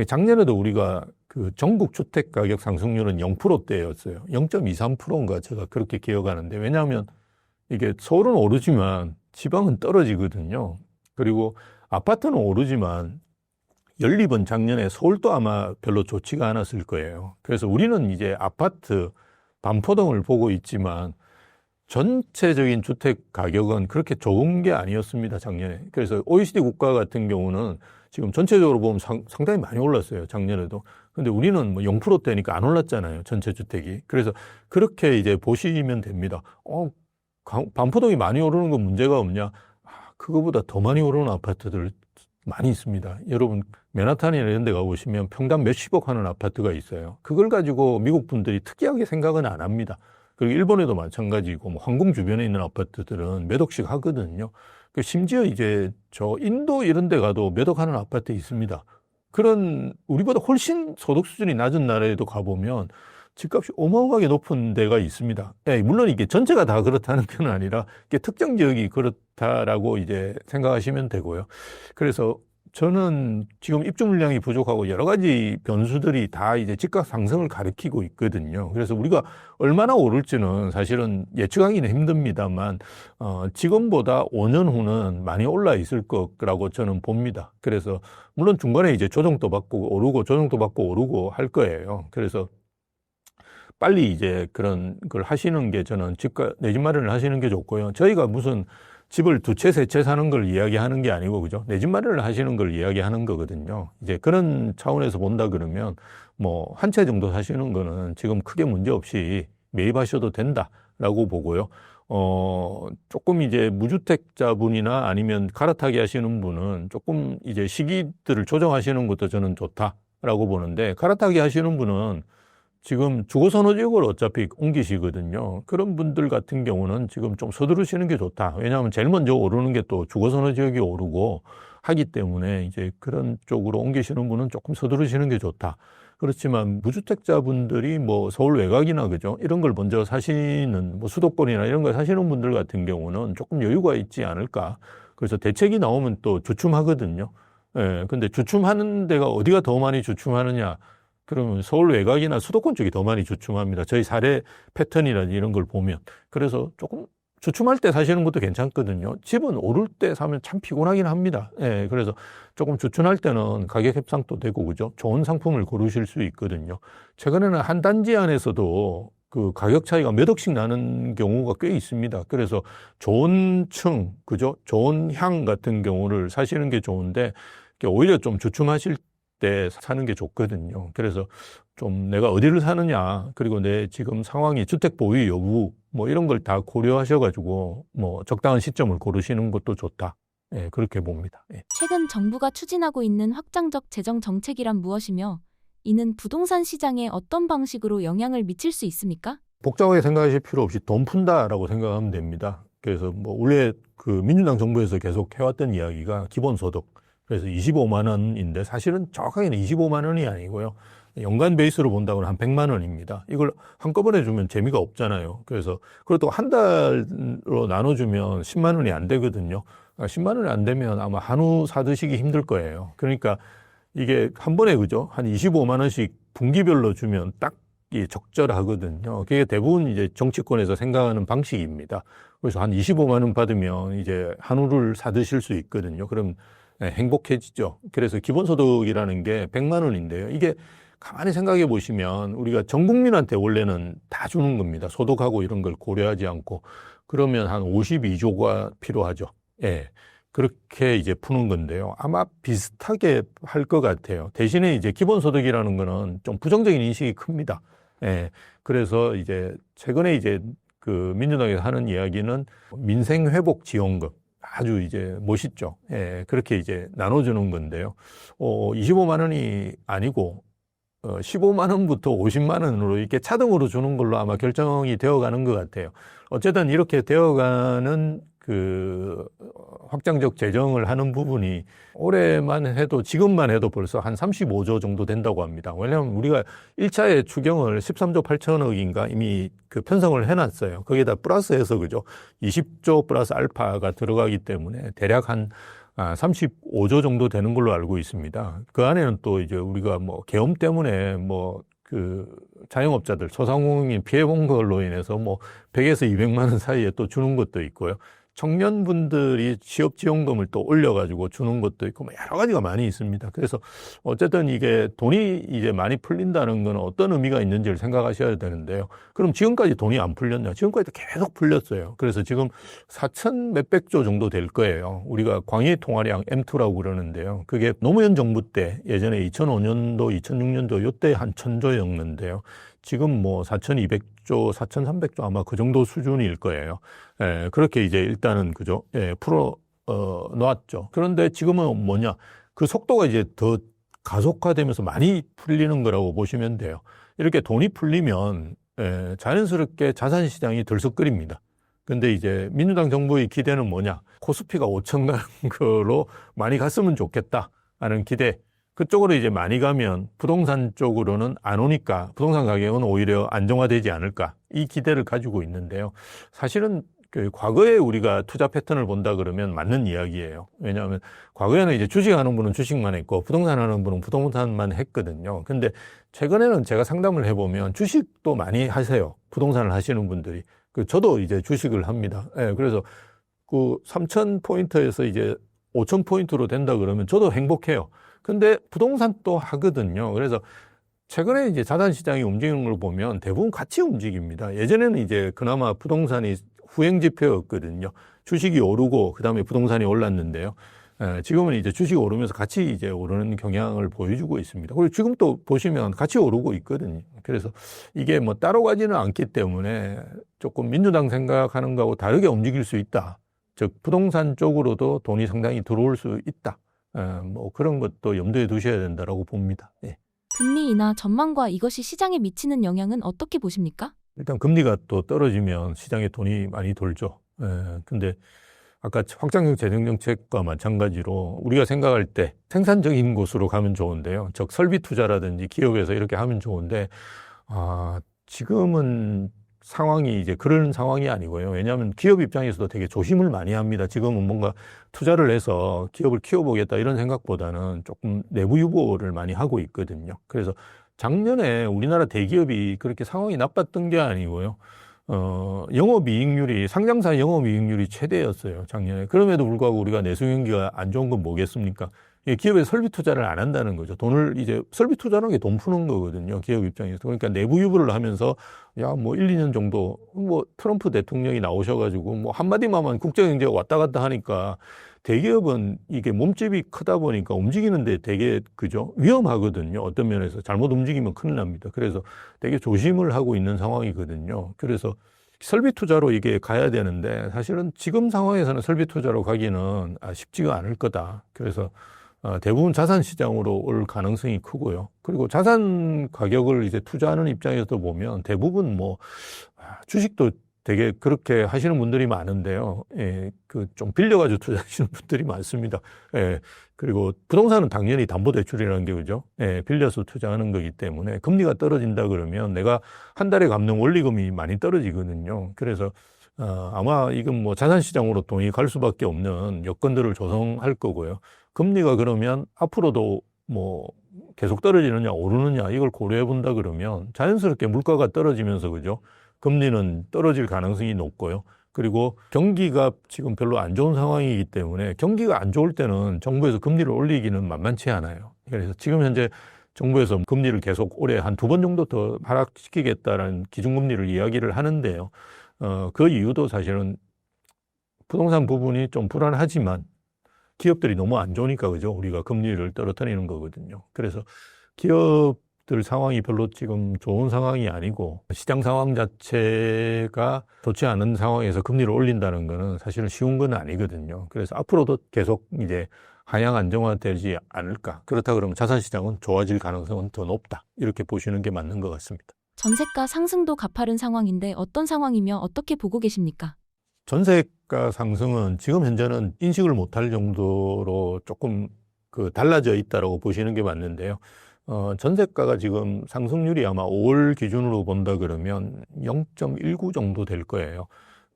A: 작년에도 우리가 그 전국 주택 가격 상승률은 0%대였어요. 0.23%인가 제가 그렇게 기억하는데, 왜냐하면 이게 서울은 오르지만 지방은 떨어지거든요. 그리고 아파트는 오르지만 연립은 작년에 서울도 아마 별로 좋지가 않았을 거예요. 그래서 우리는 이제 아파트 반포동을 보고 있지만 전체적인 주택 가격은 그렇게 좋은 게 아니었습니다, 작년에. 그래서 OECD 국가 같은 경우는 지금 전체적으로 보면 상당히 많이 올랐어요, 작년에도. 근데 우리는 뭐 0%대니까 안 올랐잖아요, 전체 주택이. 그래서 그렇게 이제 보시면 됩니다. 반포동이 많이 오르는 건 문제가 없냐? 그거보다 더 많이 오르는 아파트들 많이 있습니다. 여러분, 맨하탄이나 이런 데 가보시면 평당 몇십억 하는 아파트가 있어요. 그걸 가지고 미국 분들이 특이하게 생각은 안 합니다. 그리고 일본에도 마찬가지고, 뭐 황궁 주변에 있는 아파트들은 몇 억씩 하거든요. 심지어 이제 저 인도 이런 데 가도 몇 억 하는 아파트 있습니다. 그런 우리보다 훨씬 소득 수준이 낮은 나라에도 가보면 집값이 어마어마하게 높은 데가 있습니다. 예, 물론 이게 전체가 다 그렇다는 건 아니라 이게 특정 지역이 그렇다라고 이제 생각하시면 되고요. 그래서 저는 지금 입주 물량이 부족하고 여러 가지 변수들이 다 이제 집값 상승을 가리키고 있거든요. 그래서 우리가 얼마나 오를지는 사실은 예측하기는 힘듭니다만, 지금보다 5년 후는 많이 올라 있을 거라고 저는 봅니다. 그래서 물론 중간에 이제 조정도 받고 오르고 조정도 받고 오르고 할 거예요. 그래서 빨리 이제 그런 걸 하시는 게 저는 내 집 마련을 하시는 게 좋고요. 저희가 무슨 집을 두 채, 세 채 사는 걸 이야기하는 게 아니고, 그죠? 내 집 마련을 하시는 걸 이야기하는 거거든요. 이제 그런 차원에서 본다 그러면 뭐 한 채 정도 사시는 거는 지금 크게 문제 없이 매입하셔도 된다라고 보고요. 조금 이제 무주택자분이나 아니면 갈아타기 하시는 분은 조금 이제 시기들을 조정하시는 것도 저는 좋다라고 보는데, 갈아타기 하시는 분은 지금 주거선호지역을 어차피 옮기시거든요. 그런 분들 같은 경우는 지금 좀 서두르시는 게 좋다. 왜냐하면 제일 먼저 오르는 게 또 주거선호지역이 오르고 하기 때문에 이제 그런 쪽으로 옮기시는 분은 조금 서두르시는 게 좋다. 그렇지만 무주택자분들이 뭐 서울 외곽이나, 그죠? 이런 걸 먼저 사시는, 뭐 수도권이나 이런 걸 사시는 분들 같은 경우는 조금 여유가 있지 않을까. 그래서 대책이 나오면 또 주춤하거든요. 예, 근데 주춤하는 데가 어디가 더 많이 주춤하느냐? 그러면 서울 외곽이나 수도권 쪽이 더 많이 주춤합니다. 저희 사례 패턴이라든지 이런 걸 보면. 그래서 조금 주춤할 때 사시는 것도 괜찮거든요. 집은 오를 때 사면 참 피곤하긴 합니다. 예, 그래서 조금 주춤할 때는 가격 협상도 되고, 그죠? 좋은 상품을 고르실 수 있거든요. 최근에는 한 단지 안에서도 그 가격 차이가 몇 억씩 나는 경우가 꽤 있습니다. 그래서 좋은 층, 그죠? 좋은 향 같은 경우를 사시는 게 좋은데, 오히려 좀 주춤하실 때 사는 게 좋거든요. 그래서 좀 내가 어디를 사느냐, 그리고 내 지금 상황이 주택 보유 여부, 뭐 이런 걸 다 고려하셔가지고 뭐 적당한 시점을 고르시는 것도 좋다. 예, 그렇게 봅니다. 예.
B: 최근 정부가 추진하고 있는 확장적 재정 정책이란 무엇이며 이는 부동산 시장에 어떤 방식으로 영향을 미칠 수 있습니까?
A: 복잡하게 생각하실 필요 없이 돈 푼다라고 생각하면 됩니다. 그래서 뭐 원래 그 민주당 정부에서 계속 해왔던 이야기가 기본소득, 그래서 25만 원인데 사실은 정확하게는 25만 원이 아니고요. 연간 베이스로 본다고는 한 100만 원입니다. 이걸 한꺼번에 주면 재미가 없잖아요. 그래서 그것도 한 달로 나눠주면 10만 원이 안 되거든요. 10만 원이 안 되면 아마 한우 사 드시기 힘들 거예요. 그러니까 이게 한 번에, 그죠? 한 25만 원씩 분기별로 주면 딱 적절하거든요. 그게 대부분 이제 정치권에서 생각하는 방식입니다. 그래서 한 25만 원 받으면 이제 한우를 사 드실 수 있거든요. 그럼 행복해지죠. 그래서 기본소득이라는 게 100만 원인데요. 이게 가만히 생각해 보시면 우리가 전 국민한테 원래는 다 주는 겁니다. 소득하고 이런 걸 고려하지 않고. 그러면 한 52조가 필요하죠. 예. 그렇게 이제 푸는 건데요. 아마 비슷하게 할 것 같아요. 대신에 이제 기본소득이라는 거는 좀 부정적인 인식이 큽니다. 예. 그래서 이제 최근에 이제 그 민주당에서 하는 이야기는 민생회복지원금. 아주 이제 멋있죠. 예. 그렇게 이제 나눠주는 건데요. 25만 원이 아니고 15만 원부터 50만 원으로 이렇게 차등으로 주는 걸로 아마 결정이 되어 가는 것 같아요. 어쨌든 이렇게 되어가는 그 확장적 재정을 하는 부분이 올해만 해도 지금만 해도 벌써 한 35조 정도 된다고 합니다. 왜냐하면 우리가 1차에 추경을 13조 8천억인가 이미 그 편성을 해놨어요. 거기에다 플러스해서 그죠? 20조 플러스 알파가 들어가기 때문에 대략 한 35조 정도 되는 걸로 알고 있습니다. 그 안에는 또 이제 우리가 뭐 계엄 때문에 뭐 그 자영업자들 소상공인 피해 본 걸로 인해서 뭐 100에서 200만 원 사이에 또 주는 것도 있고요. 청년분들이 취업지원금을 또 올려가지고 주는 것도 있고, 뭐 여러 가지가 많이 있습니다. 그래서 어쨌든 이게 돈이 이제 많이 풀린다는 건 어떤 의미가 있는지를 생각하셔야 되는데요. 그럼 지금까지 돈이 안 풀렸냐? 지금까지도 계속 풀렸어요. 그래서 지금 4천 몇백 조 정도 될 거예요. 우리가 광의 통화량 M2라고 그러는데요. 그게 노무현 정부 때 예전에 2005년도, 2006년도 요때 한 1,000조였는데요. 지금 뭐 4,200조, 4,300조 아마 그 정도 수준일 거예요. 그렇게 이제 일단은 그죠? 놨죠. 그런데 지금은 뭐냐? 그 속도가 이제 더 가속화되면서 많이 풀리는 거라고 보시면 돼요. 이렇게 돈이 풀리면 자연스럽게 자산 시장이 들썩거립니다. 근데 이제 민주당 정부의 기대는 뭐냐? 코스피가 5천 가는 거로 많이 갔으면 좋겠다 하는 기대. 그쪽으로 이제 많이 가면 부동산 쪽으로는 안 오니까 부동산 가격은 오히려 안정화되지 않을까, 이 기대를 가지고 있는데요. 사실은 그 과거에 우리가 투자 패턴을 본다 그러면 맞는 이야기예요. 왜냐하면 과거에는 이제 주식하는 분은 주식만 했고 부동산 하는 분은 부동산만 했거든요. 근데 최근에는 제가 상담을 해보면 주식도 많이 하세요. 부동산을 하시는 분들이. 저도 이제 주식을 합니다. 그래서 그 3,000포인트에서 이제 5,000포인트로 된다 그러면 저도 행복해요. 근데 부동산 또 하거든요. 그래서 최근에 이제 자산 시장이 움직이는 걸 보면 대부분 같이 움직입니다. 예전에는 이제 그나마 부동산이 후행 지표였거든요. 주식이 오르고 그다음에 부동산이 올랐는데요. 지금은 이제 주식이 오르면서 같이 이제 오르는 경향을 보여주고 있습니다. 그리고 지금 또 보시면 같이 오르고 있거든요. 그래서 이게 뭐 따로 가지는 않기 때문에 조금 민주당 생각하는 거하고 다르게 움직일 수 있다. 즉 부동산 쪽으로도 돈이 상당히 들어올 수 있다. 뭐 그런 것도 염두에 두셔야 된다라고 봅니다. 예.
B: 금리 인하 전망과 이것이 시장에 미치는 영향은 어떻게 보십니까?
A: 일단 금리가 또 떨어지면 시장에 돈이 많이 돌죠. 근데 아까 확장형 재정정책과 마찬가지로 우리가 생각할 때 생산적인 곳으로 가면 좋은데요. 즉 설비 투자라든지 기업에서 이렇게 하면 좋은데 지금은 상황이 이제 그런 상황이 아니고요. 왜냐하면 기업 입장에서도 되게 조심을 많이 합니다. 지금은 뭔가 투자를 해서 기업을 키워보겠다 이런 생각보다는 조금 내부 유보를 많이 하고 있거든요. 그래서 작년에 우리나라 대기업이 그렇게 상황이 나빴던 게 아니고요. 영업이익률이, 상장사 영업이익률이 최대였어요, 작년에. 그럼에도 불구하고 우리가 내수경기가 안 좋은 건 뭐겠습니까? 기업에 설비 투자를 안 한다는 거죠. 돈을 이제, 설비 투자라는 게 돈 푸는 거거든요, 기업 입장에서. 그러니까 내부 유보를 하면서, 뭐 1, 2년 정도, 뭐 트럼프 대통령이 나오셔가지고, 뭐 한마디만 국제경제가 왔다 갔다 하니까, 대기업은 이게 몸집이 크다 보니까 움직이는데 되게, 그죠? 위험하거든요. 어떤 면에서. 잘못 움직이면 큰일 납니다. 그래서 되게 조심을 하고 있는 상황이거든요. 그래서 설비 투자로 이게 가야 되는데, 사실은 지금 상황에서는 설비 투자로 가기는 쉽지가 않을 거다. 그래서 대부분 자산 시장으로 올 가능성이 크고요. 그리고 자산 가격을 이제 투자하는 입장에서 보면 대부분 뭐 주식도 되게 그렇게 하시는 분들이 많은데요. 좀 빌려가지고 투자하시는 분들이 많습니다. 그리고 부동산은 당연히 담보대출이라는 게 그죠? 빌려서 투자하는 거기 때문에 금리가 떨어진다 그러면 내가 한 달에 갚는 원리금이 많이 떨어지거든요. 그래서 아마 이건 뭐 자산시장으로 돈이 갈 수밖에 없는 여건들을 조성할 거고요. 금리가 그러면 앞으로도 뭐 계속 떨어지느냐 오르느냐 이걸 고려해 본다 그러면 자연스럽게 물가가 떨어지면서 그죠? 금리는 떨어질 가능성이 높고요. 그리고 경기가 지금 별로 안 좋은 상황이기 때문에 경기가 안 좋을 때는 정부에서 금리를 올리기는 만만치 않아요. 그래서 지금 현재 정부에서 금리를 계속 올해 한 2번 정도 더 하락시키겠다라는 기준금리를 이야기를 하는데요. 그 이유도 사실은 부동산 부분이 좀 불안하지만 기업들이 너무 안 좋으니까 그죠? 우리가 금리를 떨어뜨리는 거거든요. 그래서 기업들 상황이 별로 지금 좋은 상황이 아니고 시장 상황 자체가 좋지 않은 상황에서 금리를 올린다는 거는 사실은 쉬운 건 아니거든요. 그래서 앞으로도 계속 이제 하향 안정화되지 않을까. 그렇다 그러면 자산시장은 좋아질 가능성은 더 높다. 이렇게 보시는 게 맞는 것 같습니다.
B: 전세가 상승도 가파른 상황인데 어떤 상황이며 어떻게 보고 계십니까?
A: 전세가 상승은 지금 현재는 인식을 못할 정도로 조금 달라져 있다라고 보시는 게 맞는데요. 전세가가 지금 상승률이 아마 5월 기준으로 본다 그러면 0.19 정도 될 거예요.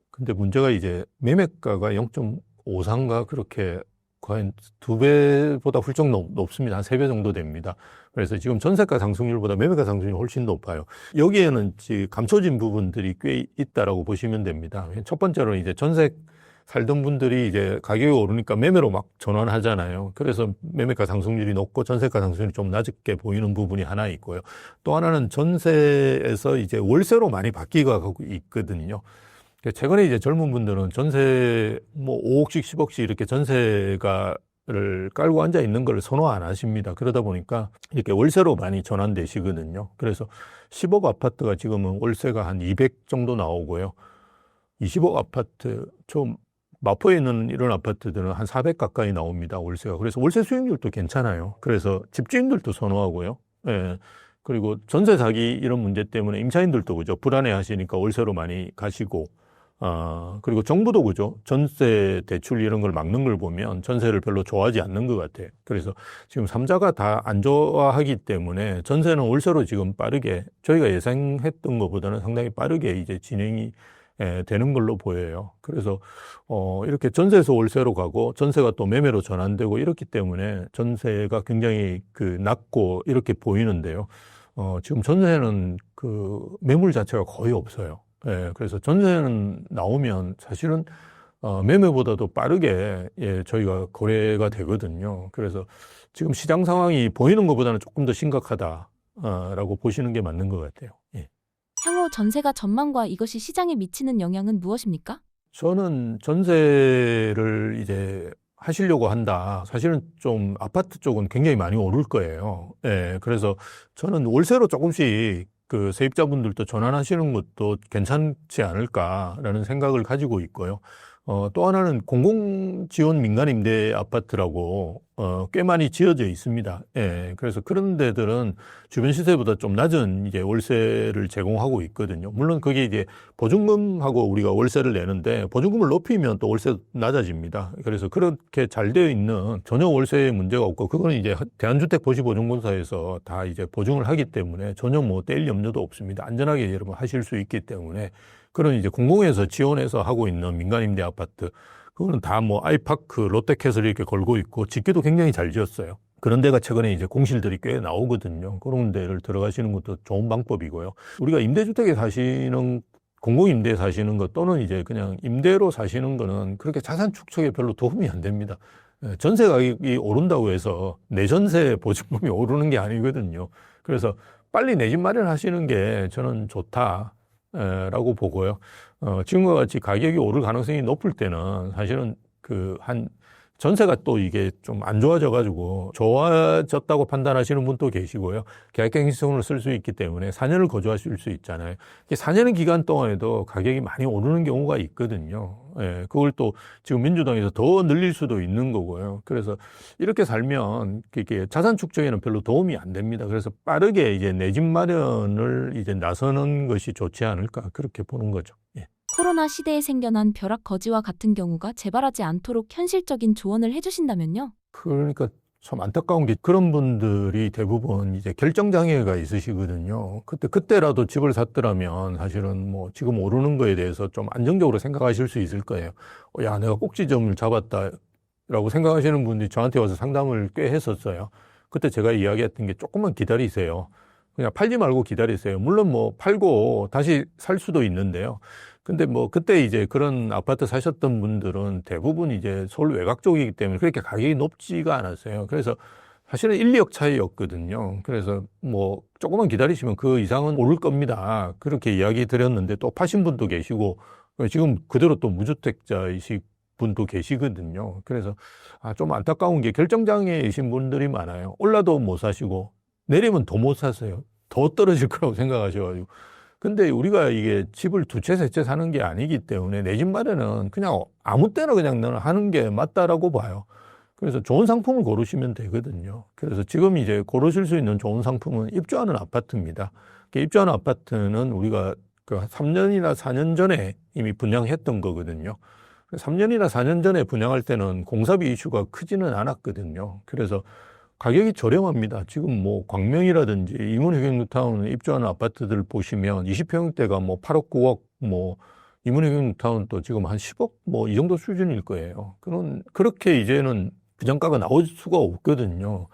A: 근데 문제가 이제 매매가가 0.53가 그렇게 거의 2배보다 훌쩍 높습니다. 한 3배 정도 됩니다. 그래서 지금 전세가 상승률보다 매매가 상승률이 훨씬 높아요. 여기에는 감춰진 부분들이 꽤 있다라고 보시면 됩니다. 첫 번째로는 이제 전세 살던 분들이 이제 가격이 오르니까 매매로 막 전환하잖아요. 그래서 매매가 상승률이 높고 전세가 상승률이 좀 낮게 보이는 부분이 하나 있고요. 또 하나는 전세에서 이제 월세로 많이 바뀌고 있거든요. 최근에 이제 젊은 분들은 전세 5억씩 10억씩 이렇게 전세가를 깔고 앉아 있는 걸 선호 안 하십니다. 그러다 보니까 이렇게 월세로 많이 전환되시거든요. 그래서 10억 아파트가 지금은 월세가 한 200 정도 나오고요. 20억 아파트, 마포에 있는 이런 아파트들은 한 400 가까이 나옵니다. 월세가. 그래서 월세 수익률도 괜찮아요. 그래서 집주인들도 선호하고요. 예. 그리고 전세 사기 이런 문제 때문에 임차인들도 그죠. 불안해 하시니까 월세로 많이 가시고, 그리고 정부도 그죠. 전세 대출 이런 걸 막는 걸 보면 전세를 별로 좋아하지 않는 것 같아요. 그래서 지금 삼자가 다 안 좋아하기 때문에 전세는 월세로 지금 빠르게 저희가 예상했던 것보다는 상당히 빠르게 이제 진행이 되는 걸로 보여요. 그래서 이렇게 전세에서 월세로 가고 전세가 또 매매로 전환되고 이렇기 때문에 전세가 굉장히 낮고 이렇게 보이는데요. 지금 전세는 매물 자체가 거의 없어요. 예, 그래서 전세는 나오면 사실은 매매보다도 빠르게 저희가 거래가 되거든요. 그래서 지금 시장 상황이 보이는 것보다는 조금 더 심각하다라고 보시는 게 맞는 것 같아요. 예.
B: 향후 전세가 전망과 이것이 시장에 미치는 영향은 무엇입니까?
A: 저는 전세를 이제 하시려고 한다. 사실은 좀 아파트 쪽은 굉장히 많이 오를 거예요. 예, 그래서 저는 월세로 조금씩 세입자분들도 전환하시는 것도 괜찮지 않을까라는 생각을 가지고 있고요. 또 하나는 공공지원 민간임대 아파트라고 꽤 많이 지어져 있습니다. 예, 그래서 그런 데들은 주변 시세보다 좀 낮은 이제 월세를 제공하고 있거든요. 물론 그게 이제 보증금하고 우리가 월세를 내는데 보증금을 높이면 또 월세 낮아집니다. 그래서 그렇게 잘 되어 있는 전혀 월세에 문제가 없고 그거는 이제 대한주택도시보증공사에서 다 이제 보증을 하기 때문에 전혀 떼일 염려도 없습니다. 안전하게 여러분 하실 수 있기 때문에 그런 이제 공공에서 지원해서 하고 있는 민간임대 아파트, 그거는 다 아이파크, 롯데캐슬 이렇게 걸고 있고, 짓기도 굉장히 잘 지었어요. 그런 데가 최근에 이제 공실들이 꽤 나오거든요. 그런 데를 들어가시는 것도 좋은 방법이고요. 우리가 임대주택에 사시는, 공공임대에 사시는 것 또는 이제 그냥 임대로 사시는 거는 그렇게 자산 축적에 별로 도움이 안 됩니다. 전세 가격이 오른다고 해서 내 전세 보증금이 오르는 게 아니거든요. 그래서 빨리 내 집 마련하시는 게 저는 좋다. 라고 보고요. 지금과 같이 가격이 오를 가능성이 높을 때는 사실은 전세가 또 이게 좀 안 좋아져가지고 좋아졌다고 판단하시는 분도 계시고요. 계약갱신성을 쓸 수 있기 때문에 4년을 거주하실 수 있잖아요. 4년 기간 동안에도 가격이 많이 오르는 경우가 있거든요. 예, 그걸 또 지금 민주당에서 더 늘릴 수도 있는 거고요. 그래서 이렇게 살면 이게 자산 축적에는 별로 도움이 안 됩니다. 그래서 빠르게 이제 내 집 마련을 이제 나서는 것이 좋지 않을까 그렇게 보는 거죠. 예.
B: 코로나 시대에 생겨난 벼락 거지와 같은 경우가 재발하지 않도록 현실적인 조언을 해주신다면요?
A: 그러니까 참 안타까운 게 그런 분들이 대부분 이제 결정장애가 있으시거든요. 그때라도 집을 샀더라면 사실은 지금 오르는 거에 대해서 좀 안정적으로 생각하실 수 있을 거예요. 야, 내가 꼭지점을 잡았다라고 생각하시는 분들이 저한테 와서 상담을 꽤 했었어요. 그때 제가 이야기했던 게 조금만 기다리세요. 그냥 팔지 말고 기다리세요. 물론 팔고 다시 살 수도 있는데요. 근데 그때 이제 그런 아파트 사셨던 분들은 대부분 이제 서울 외곽 쪽이기 때문에 그렇게 가격이 높지가 않았어요. 그래서 사실은 1, 2억 차이였거든요. 그래서 조금만 기다리시면 그 이상은 오를 겁니다. 그렇게 이야기 드렸는데 또 파신 분도 계시고 지금 그대로 또 무주택자이시고 분도 계시거든요. 그래서 좀 안타까운 게 결정장애이신 분들이 많아요. 올라도 못 사시고 내리면 더 못 사세요. 더 떨어질 거라고 생각하셔가지고. 근데 우리가 이게 집을 두 채, 세 채 사는 게 아니기 때문에 내 집 마련은 그냥 아무 때나 그냥 너는 하는 게 맞다라고 봐요. 그래서 좋은 상품을 고르시면 되거든요. 그래서 지금 이제 고르실 수 있는 좋은 상품은 입주하는 아파트입니다. 입주하는 아파트는 우리가 그 3년이나 4년 전에 이미 분양했던 거거든요. 3년이나 4년 전에 분양할 때는 공사비 이슈가 크지는 않았거든요. 그래서 가격이 저렴합니다. 지금 뭐 광명이라든지 이문혜경 뉴타운에 입주하는 아파트들 보시면 20평대가 뭐 8억, 9억, 뭐 이문혜경 뉴타운도 지금 한 10억 뭐 이 정도 수준일 거예요. 그렇게 이제는 분양가가 나올 수가 없거든요.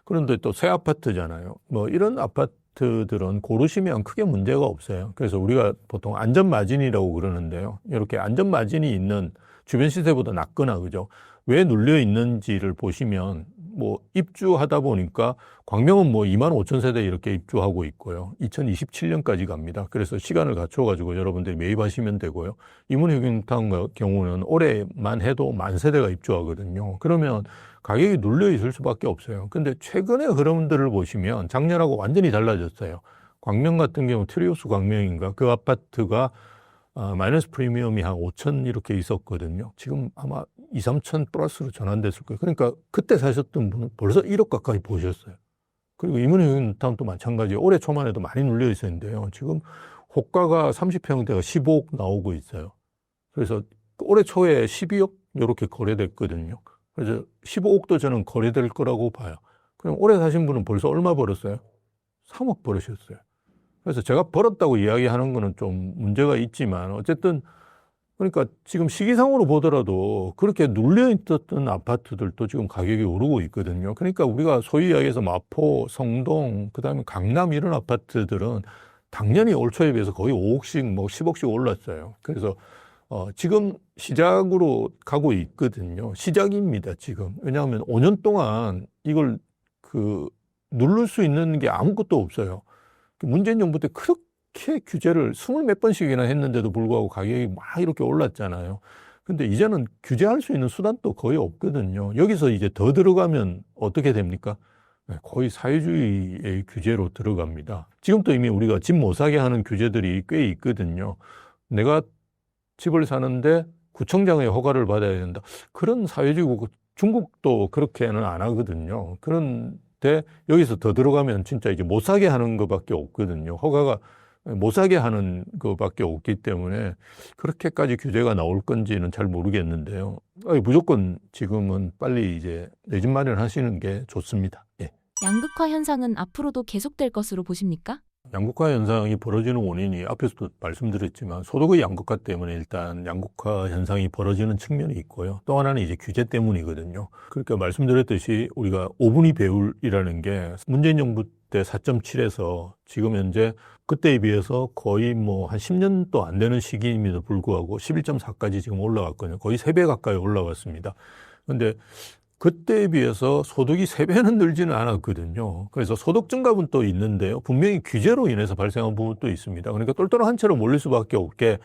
A: 그런데 또 새 아파트잖아요. 뭐 이런 아파트들은 고르시면 크게 문제가 없어요. 그래서 우리가 보통 안전마진이라고 그러는데요. 이렇게 안전마진이 있는 주변 시세보다 낮거나 그죠? 왜 눌려 있는지를 보시면 뭐 입주하다 보니까 광명은 뭐 2만 5천 세대 이렇게 입주하고 있고요. 2027년까지 갑니다. 그래서 시간을 갖춰가지고 여러분들이 매입하시면 되고요. 이문혜경 타운 경우는 올해만 해도 10,000세대가 입주하거든요. 그러면 가격이 눌려 있을 수밖에 없어요. 근데 최근의 흐름들을 보시면 작년하고 완전히 달라졌어요. 광명 같은 경우 트리오스 광명인가 그 아파트가 마이너스 프리미엄이 한 5천 이렇게 있었거든요. 지금 아마 2, 3천 플러스로 전환됐을 거예요. 그러니까 그때 사셨던 분은 벌써 1억 가까이 보셨어요. 그리고 이문혜경 타운도 마찬가지예요. 올해 초만 해도 많이 눌려 있었는데요. 지금 호가가 30평대가 15억 나오고 있어요. 그래서 올해 초에 12억 이렇게 거래됐거든요. 그래서 15억도 저는 거래될 거라고 봐요. 그럼 올해 사신 분은 벌써 얼마 벌었어요? 3억 벌으셨어요. 그래서 제가 벌었다고 이야기하는 거는 좀 문제가 있지만 어쨌든 그러니까 지금 시기상으로 보더라도 그렇게 눌려 있었던 아파트들도 지금 가격이 오르고 있거든요. 그러니까 우리가 소위 이야기해서 마포, 성동, 그다음에 강남 이런 아파트들은 당연히 올 초에 비해서 거의 5억씩 뭐 10억씩 올랐어요. 그래서 지금 시작으로 가고 있거든요. 시작입니다, 지금. 왜냐하면 5년 동안 이걸 누를 수 있는 게 아무것도 없어요. 문재인 정부 때 그렇게 규제를 20몇 번씩이나 했는데도 불구하고 가격이 막 이렇게 올랐잖아요. 근데 이제는 규제할 수 있는 수단도 거의 없거든요. 여기서 이제 더 들어가면 어떻게 됩니까? 거의 사회주의의 규제로 들어갑니다. 지금도 이미 우리가 집 못 사게 하는 규제들이 꽤 있거든요. 내가 집을 사는데 구청장의 허가를 받아야 된다. 그런 사회주의고 중국도 그렇게는 안 하거든요. 그런데 여기서 더 들어가면 진짜 이제 못 사게 하는 것밖에 없거든요. 허가가 못 사게 하는 것밖에 없기 때문에 그렇게까지 규제가 나올 건지는 잘 모르겠는데요. 무조건 지금은 빨리 이제 내 집 마련하시는 게 좋습니다. 예.
B: 양극화 현상은 앞으로도 계속될 것으로 보십니까?
A: 양극화 현상이 벌어지는 원인이 앞에서도 말씀드렸지만 소득의 양극화 때문에 일단 양극화 현상이 벌어지는 측면이 있고요. 또 하나는 이제 규제 때문이거든요. 그러니까 말씀드렸듯이 우리가 5분위 배율이라는 게 문재인 정부 때 4.7에서 지금 현재 그때에 비해서 거의 뭐 한 10년도 안 되는 시기임에도 불구하고 11.4까지 지금 올라갔거든요. 거의 3배 가까이 올라갔습니다. 그런데 그때에 비해서 소득이 3배는 늘지는 않았거든요. 그래서 소득 증가분 또 있는데요. 분명히 규제로 인해서 발생한 부분도 있습니다. 그러니까 똘똘한 채로 몰릴 수밖에 없게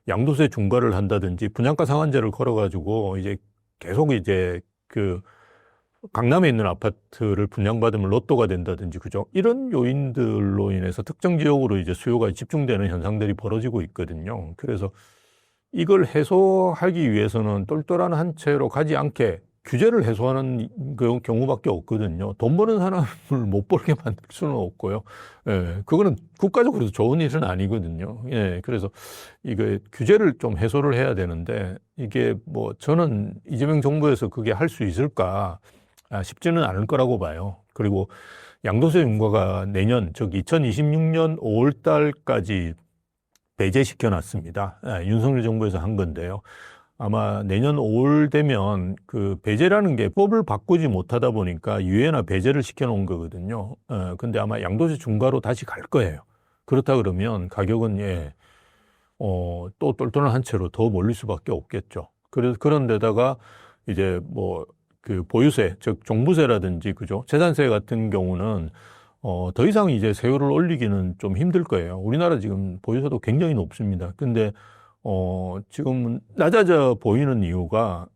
A: 양도세 중과를 한다든지 분양가 상한제를 걸어가지고 이제 계속 이제 강남에 있는 아파트를 분양받으면 로또가 된다든지 그죠? 이런 요인들로 인해서 특정 지역으로 이제 수요가 집중되는 현상들이 벌어지고 있거든요. 그래서 이걸 해소하기 위해서는 똘똘한 한 채로 가지 않게 규제를 해소하는 그 경우밖에 없거든요. 돈 버는 사람을 못 벌게 만들 수는 없고요. 예, 그거는 국가적으로 좋은 일은 아니거든요. 예, 그래서 이거 규제를 좀 해소를 해야 되는데 이게 뭐 저는 이재명 정부에서 그게 할 수 있을까 쉽지는 않을 거라고 봐요. 그리고 양도세 중과가 내년, 즉 2026년 5월 달까지 배제시켜 놨습니다. 윤석열 정부에서 한 건데요. 아마 내년 5월 되면 그 배제라는 게 법을 바꾸지 못하다 보니까 유예나 배제를 시켜놓은 거거든요. 근데 아마 양도세 중과로 다시 갈 거예요. 그렇다 그러면 가격은 또 똘똘한 한 채로 더 몰릴 수밖에 없겠죠. 그래서 그런 데다가 이제 뭐 그 보유세, 즉 종부세라든지 그죠? 재산세 같은 경우는 더 이상 이제 세율을 올리기는 좀 힘들 거예요. 우리나라 지금 보유세도 굉장히 높습니다. 근데 지금 낮아져 보이는 이유가,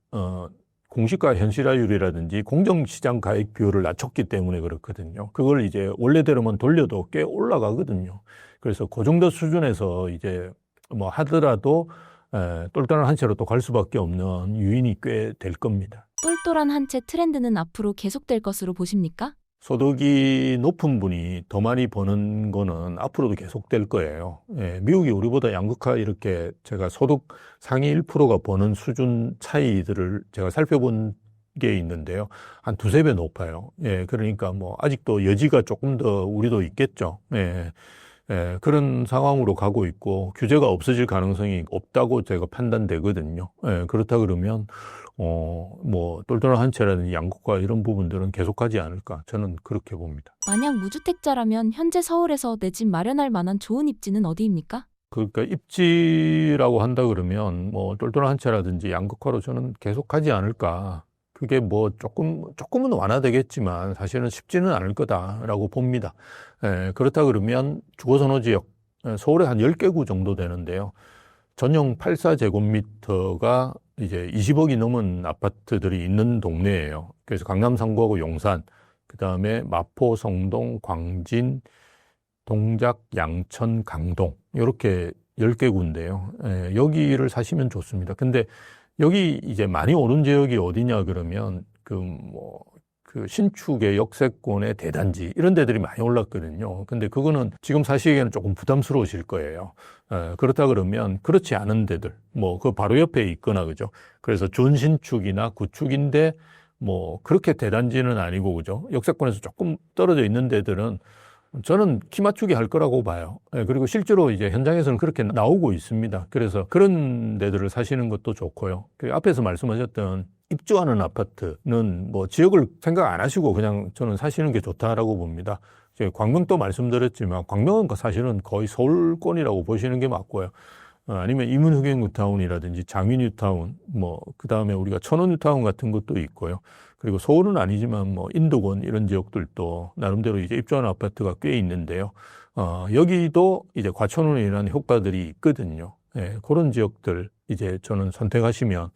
A: 공시가 현실화율이라든지 공정시장 가액 비율을 낮췄기 때문에 그렇거든요. 그걸 이제 원래대로만 돌려도 꽤 올라가거든요. 그래서 그 정도 수준에서 이제 뭐 하더라도, 똘똘한 한 채로 또 갈 수밖에 없는 요인이 꽤 될 겁니다.
B: 똘똘한 한 채 트렌드는 앞으로 계속될 것으로 보십니까?
A: 소득이 높은 분이 더 많이 버는 거는 앞으로도 계속될 거예요. 미국이 우리보다 양극화 이렇게 제가 소득 상위 1%가 버는 수준 차이들을 제가 살펴본 게 있는데요. 한 두세 배 높아요. 그러니까 뭐 아직도 여지가 조금 더 우리도 있겠죠. 그런 상황으로 가고 있고 규제가 없어질 가능성이 없다고 제가 판단되거든요. 그렇다 그러면 뭐 똘똘한 한 채라든지 양극화 이런 부분들은 계속하지 않을까 저는 그렇게 봅니다.
B: 만약 무주택자라면 현재 서울에서 내 집 마련할 만한 좋은 입지는 어디입니까?
A: 그러니까 입지라고 한다 그러면 뭐 똘똘한 한 채라든지 양극화로 저는 계속하지 않을까. 그게 뭐 조금은 완화되겠지만 사실은 쉽지는 않을 거다라고 봅니다. 그렇다 그러면 주거선호 지역, 서울에 한 10개구 정도 되는데요. 전용 84제곱미터가 이제 20억이 넘은 아파트들이 있는 동네예요. 그래서 강남 3구하고 용산, 그 다음에 마포, 성동, 광진, 동작, 양천, 강동 이렇게 10개구인데요. 여기를 사시면 좋습니다. 근데 여기 이제 많이 오른 지역이 어디냐 그러면 그 신축의 역세권의 대단지 이런 데들이 많이 올랐거든요. 근데 그거는 지금 사시기에는 조금 부담스러우실 거예요. 그렇다 그러면 그렇지 않은 데들 뭐 그 바로 옆에 있거나 그죠. 그래서 준신축이나 구축인데 뭐 그렇게 대단지는 아니고 그죠. 역세권에서 조금 떨어져 있는 데들은 저는 키 맞추기 할 거라고 봐요. 그리고 실제로 이제 현장에서는 그렇게 나오고 있습니다. 그래서 그런 데들을 사시는 것도 좋고요. 앞에서 말씀하셨던 입주하는 아파트는 뭐 지역을 생각 안 하시고 그냥 저는 사시는 게 좋다라고 봅니다. 광명도 말씀드렸지만 광명은 사실은 거의 서울권이라고 보시는 게 맞고요. 아니면 이문흑행 뉴타운이라든지 장위 뉴타운, 뭐 그다음에 우리가 천원 뉴타운 같은 것도 있고요. 그리고 서울은 아니지만 뭐 인도권 이런 지역들도 나름대로 이제 입주하는 아파트가 꽤 있는데요. 여기도 이제 과천으로 인한 효과들이 있거든요. 그런 지역들 이제 저는 선택하시면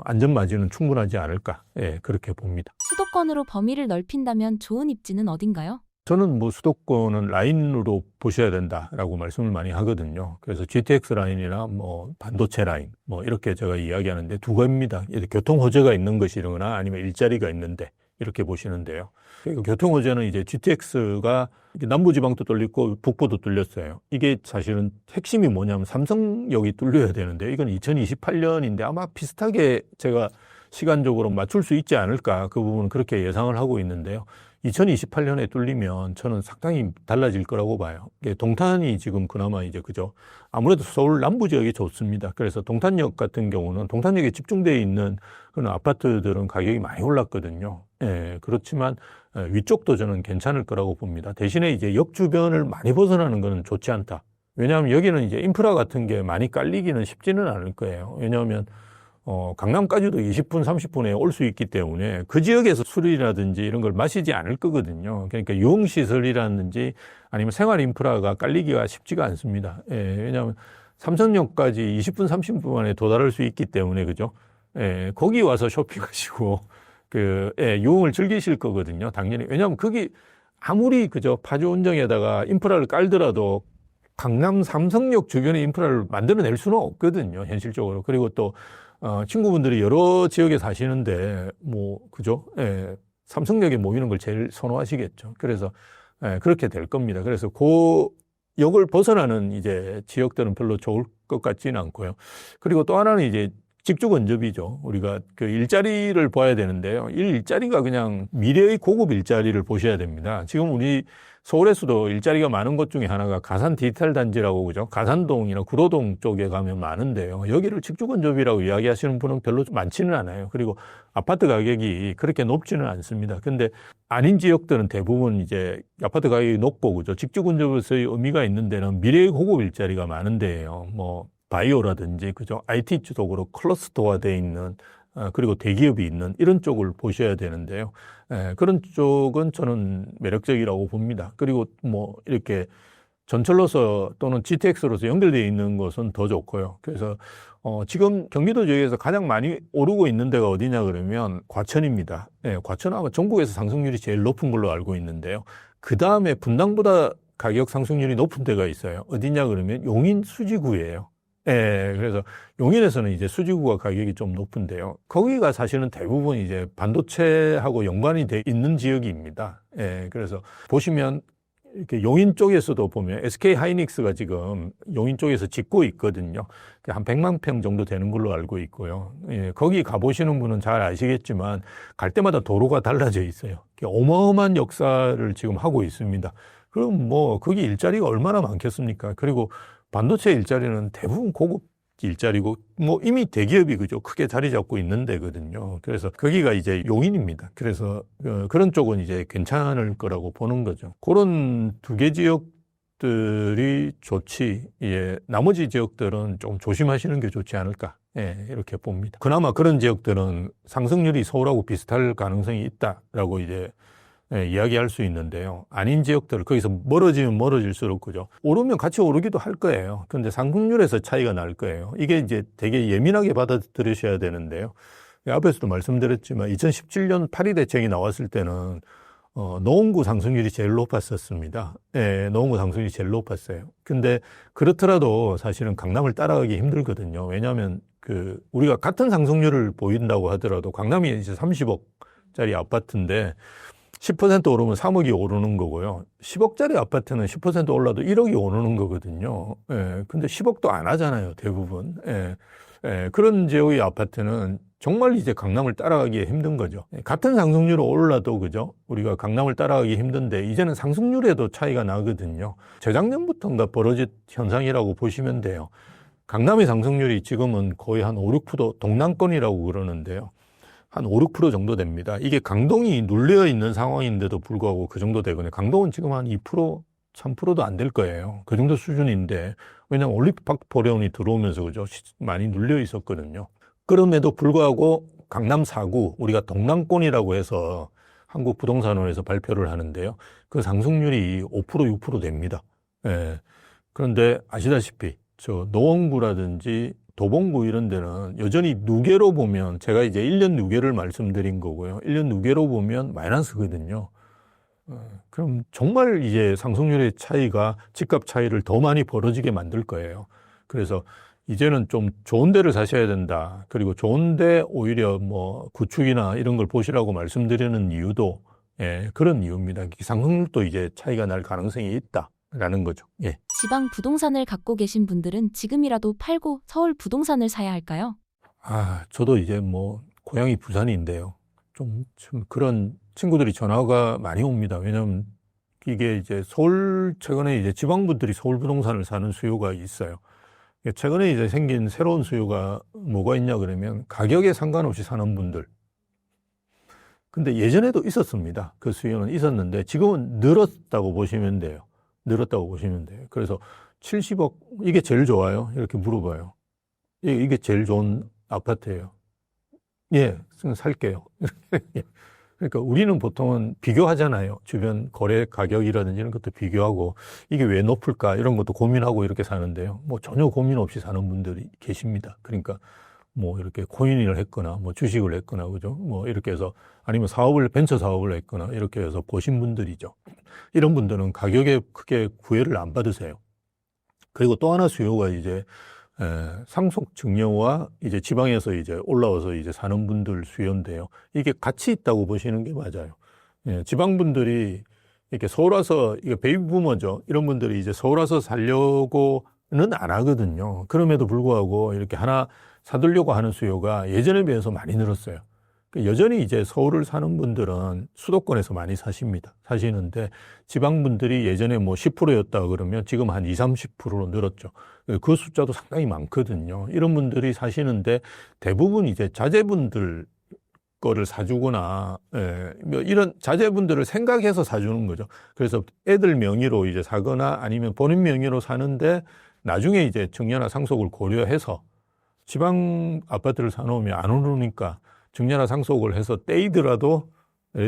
A: 안전마진은 충분하지 않을까 그렇게 봅니다.
B: 수도권으로 범위를 넓힌다면 좋은 입지는 어딘가요?
A: 저는 뭐 수도권은 라인으로 보셔야 된다라고 말씀을 많이 하거든요. 그래서 GTX 라인이나 뭐 반도체 라인 뭐 이렇게 제가 이야기하는데 두 가지입니다. 교통 호재가 있는 것이거나 아니면 일자리가 있는데 이렇게 보시는데요. 교통 호재는 이제 GTX가 남부지방도 뚫리고 북부도 뚫렸어요. 이게 사실은 핵심이 뭐냐면 삼성역이 뚫려야 되는데 이건 2028년인데 아마 비슷하게 제가 시간적으로 맞출 수 있지 않을까 그 부분은 그렇게 예상을 하고 있는데요. 2028년에 뚫리면 저는 상당히 달라질 거라고 봐요. 동탄이 지금 그나마 이제 그죠. 아무래도 서울 남부 지역이 좋습니다. 그래서 동탄역 같은 경우는 동탄역에 집중되어 있는 그런 아파트들은 가격이 많이 올랐거든요. 그렇지만 위쪽도 저는 괜찮을 거라고 봅니다. 대신에 이제 역 주변을 많이 벗어나는 것은 좋지 않다. 왜냐하면 여기는 이제 인프라 같은 게 많이 깔리기는 쉽지는 않을 거예요. 왜냐하면 강남까지도 20분, 30분에 올 수 있기 때문에 그 지역에서 술이라든지 이런 걸 마시지 않을 거거든요. 그러니까 유흥시설이라든지 아니면 생활 인프라가 깔리기가 쉽지가 않습니다. 왜냐하면 삼성역까지 20분, 30분 만에 도달할 수 있기 때문에, 그죠? 거기 와서 쇼핑하시고, 유흥을 즐기실 거거든요. 당연히. 왜냐하면 거기 아무리 그죠? 파주 운정에다가 인프라를 깔더라도 강남 삼성역 주변의 인프라를 만들어낼 수는 없거든요. 현실적으로. 그리고 또 친구분들이 여러 지역에 사시는데, 그죠? 삼성역에 모이는 걸 제일 선호하시겠죠. 그래서, 그렇게 될 겁니다. 그래서 그 역을 벗어나는 이제 지역들은 별로 좋을 것 같지는 않고요. 그리고 또 하나는 이제 직주 근접이죠. 우리가 그 일자리를 봐야 되는데요. 일자리가 그냥 미래의 고급 일자리를 보셔야 됩니다. 지금 우리 서울에서도 일자리가 많은 것 중에 하나가 가산 디지털 단지라고 그죠? 가산동이나 구로동 쪽에 가면 많은데요. 여기를 직주 근접이라고 이야기하시는 분은 별로 많지는 않아요. 그리고 아파트 가격이 그렇게 높지는 않습니다. 근데 아닌 지역들은 대부분 이제 아파트 가격이 높고 그죠? 직주 근접에서의 의미가 있는 데는 미래의 고급 일자리가 많은 데예요. 바이오라든지 그죠? IT 쪽으로 클러스터화되어 있는 그리고 대기업이 있는 이런 쪽을 보셔야 되는데요. 그런 쪽은 저는 매력적이라고 봅니다. 그리고 이렇게 전철로서 또는 GTX로서 연결되어 있는 것은 더 좋고요. 그래서 지금 경기도 지역에서 가장 많이 오르고 있는 데가 어디냐 그러면 과천입니다. 예, 과천은 아마 전국에서 상승률이 제일 높은 걸로 알고 있는데요. 그 다음에 분당보다 가격 상승률이 높은 데가 있어요. 어디냐 그러면 용인 수지구예요. 예, 그래서 용인에서는 이제 수지구가 가격이 좀 높은데요. 거기가 사실은 대부분 이제 반도체하고 연관이 돼 있는 지역입니다. 예, 그래서 보시면 이렇게 용인 쪽에서도 보면 SK 하이닉스가 지금 용인 쪽에서 짓고 있거든요. 한 100만 평 정도 되는 걸로 알고 있고요. 예, 거기 가보시는 분은 잘 아시겠지만 갈 때마다 도로가 달라져 있어요. 어마어마한 역사를 지금 하고 있습니다. 그럼 뭐 거기 일자리가 얼마나 많겠습니까? 그리고 반도체 일자리는 대부분 고급 일자리고 뭐 이미 대기업이 그죠 크게 자리 잡고 있는 데거든요. 그래서 거기가 이제 용인입니다. 그래서 그런 쪽은 이제 괜찮을 거라고 보는 거죠. 그런 두 개 지역들이 좋지. 예, 나머지 지역들은 좀 조심하시는 게 좋지 않을까. 예, 이렇게 봅니다. 그나마 그런 지역들은 상승률이 서울하고 비슷할 가능성이 있다라고 이제 이야기할 수 있는데요. 아닌 지역들, 거기서 멀어지면 멀어질수록, 그죠? 오르면 같이 오르기도 할 거예요. 그런데 상승률에서 차이가 날 거예요. 이게 이제 되게 예민하게 받아들이셔야 되는데요. 앞에서도 말씀드렸지만 2017년 파리 대책이 나왔을 때는 노원구 상승률이 제일 높았었습니다. 예, 노원구 상승률이 제일 높았어요. 근데 그렇더라도 사실은 강남을 따라가기 힘들거든요. 왜냐하면 우리가 같은 상승률을 보인다고 하더라도 강남이 이제 30억짜리 아파트인데 10% 오르면 3억이 오르는 거고요. 10억짜리 아파트는 10% 올라도 1억이 오르는 거거든요. 예, 근데 10억도 안 하잖아요, 대부분. 예, 예, 그런 지역의 아파트는 정말 이제 강남을 따라가기 힘든 거죠. 같은 상승률로 올라도, 그죠? 우리가 강남을 따라가기 힘든데, 이제는 상승률에도 차이가 나거든요. 재작년부터인가 벌어진 현상이라고 보시면 돼요. 강남의 상승률이 지금은 거의 한 5, 6% 동남권이라고 그러는데요. 한 5, 6% 정도 됩니다. 이게 강동이 눌려 있는 상황인데도 불구하고 그 정도 되거든요. 강동은 지금 한 2%, 3%도 안 될 거예요. 그 정도 수준인데, 왜냐하면 올림픽박포레온이 들어오면서, 그죠? 많이 눌려 있었거든요. 그럼에도 불구하고 강남 4구, 우리가 동남권이라고 해서 한국부동산원에서 발표를 하는데요. 그 상승률이 5%, 6% 됩니다. 예. 그런데 아시다시피, 노원구라든지 도봉구 이런 데는 여전히 누계로 보면, 제가 이제 1년 누계를 말씀드린 거고요. 1년 누계로 보면 마이너스거든요. 그럼 정말 이제 상승률의 차이가 집값 차이를 더 많이 벌어지게 만들 거예요. 그래서 이제는 좀 좋은 데를 사셔야 된다. 그리고 좋은데 오히려 뭐 구축이나 이런 걸 보시라고 말씀드리는 이유도 그런 이유입니다. 상승률도 이제 차이가 날 가능성이 있다라는 거죠. 예.
B: 지방 부동산을 갖고 계신 분들은 지금이라도 팔고 서울 부동산을 사야 할까요?
A: 저도 이제 뭐 고향이 부산인데요. 좀 그런 친구들이 전화가 많이 옵니다. 왜냐하면 이게 이제 최근에 이제 지방분들이 서울 부동산을 사는 수요가 있어요. 최근에 이제 생긴 새로운 수요가 뭐가 있냐 그러면 가격에 상관없이 사는 분들. 근데 예전에도 있었습니다. 그 수요는 있었는데 지금은 늘었다고 보시면 돼요. 그래서 70억, 이게 제일 좋아요? 이렇게 물어봐요. 이게 제일 좋은 아파트예요. 예, 살게요. 그러니까 우리는 보통은 비교하잖아요. 주변 거래 가격이라든지 이런 것도 비교하고 이게 왜 높을까 이런 것도 고민하고 이렇게 사는데요. 뭐 전혀 고민 없이 사는 분들이 계십니다. 그러니까 뭐 이렇게 코인을 했거나 뭐 주식을 했거나 그죠? 뭐 이렇게 해서 아니면 벤처 사업을 했거나 이렇게 해서 보신 분들이죠. 이런 분들은 가격에 크게 구애를 안 받으세요. 그리고 또 하나 수요가 이제 상속 증여와 이제 지방에서 이제 올라와서 이제 사는 분들 수요인데요. 이게 같이 있다고 보시는 게 맞아요. 지방 분들이 이렇게 서울 와서, 이게 베이비 부머죠. 이런 분들이 이제 서울 와서 살려고는 안 하거든요. 그럼에도 불구하고 이렇게 하나 사두려고 하는 수요가 예전에 비해서 많이 늘었어요. 여전히 이제 서울을 사는 분들은 수도권에서 많이 사시는데 지방분들이 예전에 뭐 10%였다 그러면 지금 한 20, 30%로 늘었죠. 그 숫자도 상당히 많거든요. 이런 분들이 사시는데 대부분 이제 자제분들 거를 사주거나, 뭐 이런 자제분들을 생각해서 사주는 거죠. 그래서 애들 명의로 이제 사거나 아니면 본인 명의로 사는데 나중에 이제 증여나 상속을 고려해서 지방 아파트를 사놓으면 안 오르니까 증여나 상속을 해서 떼이더라도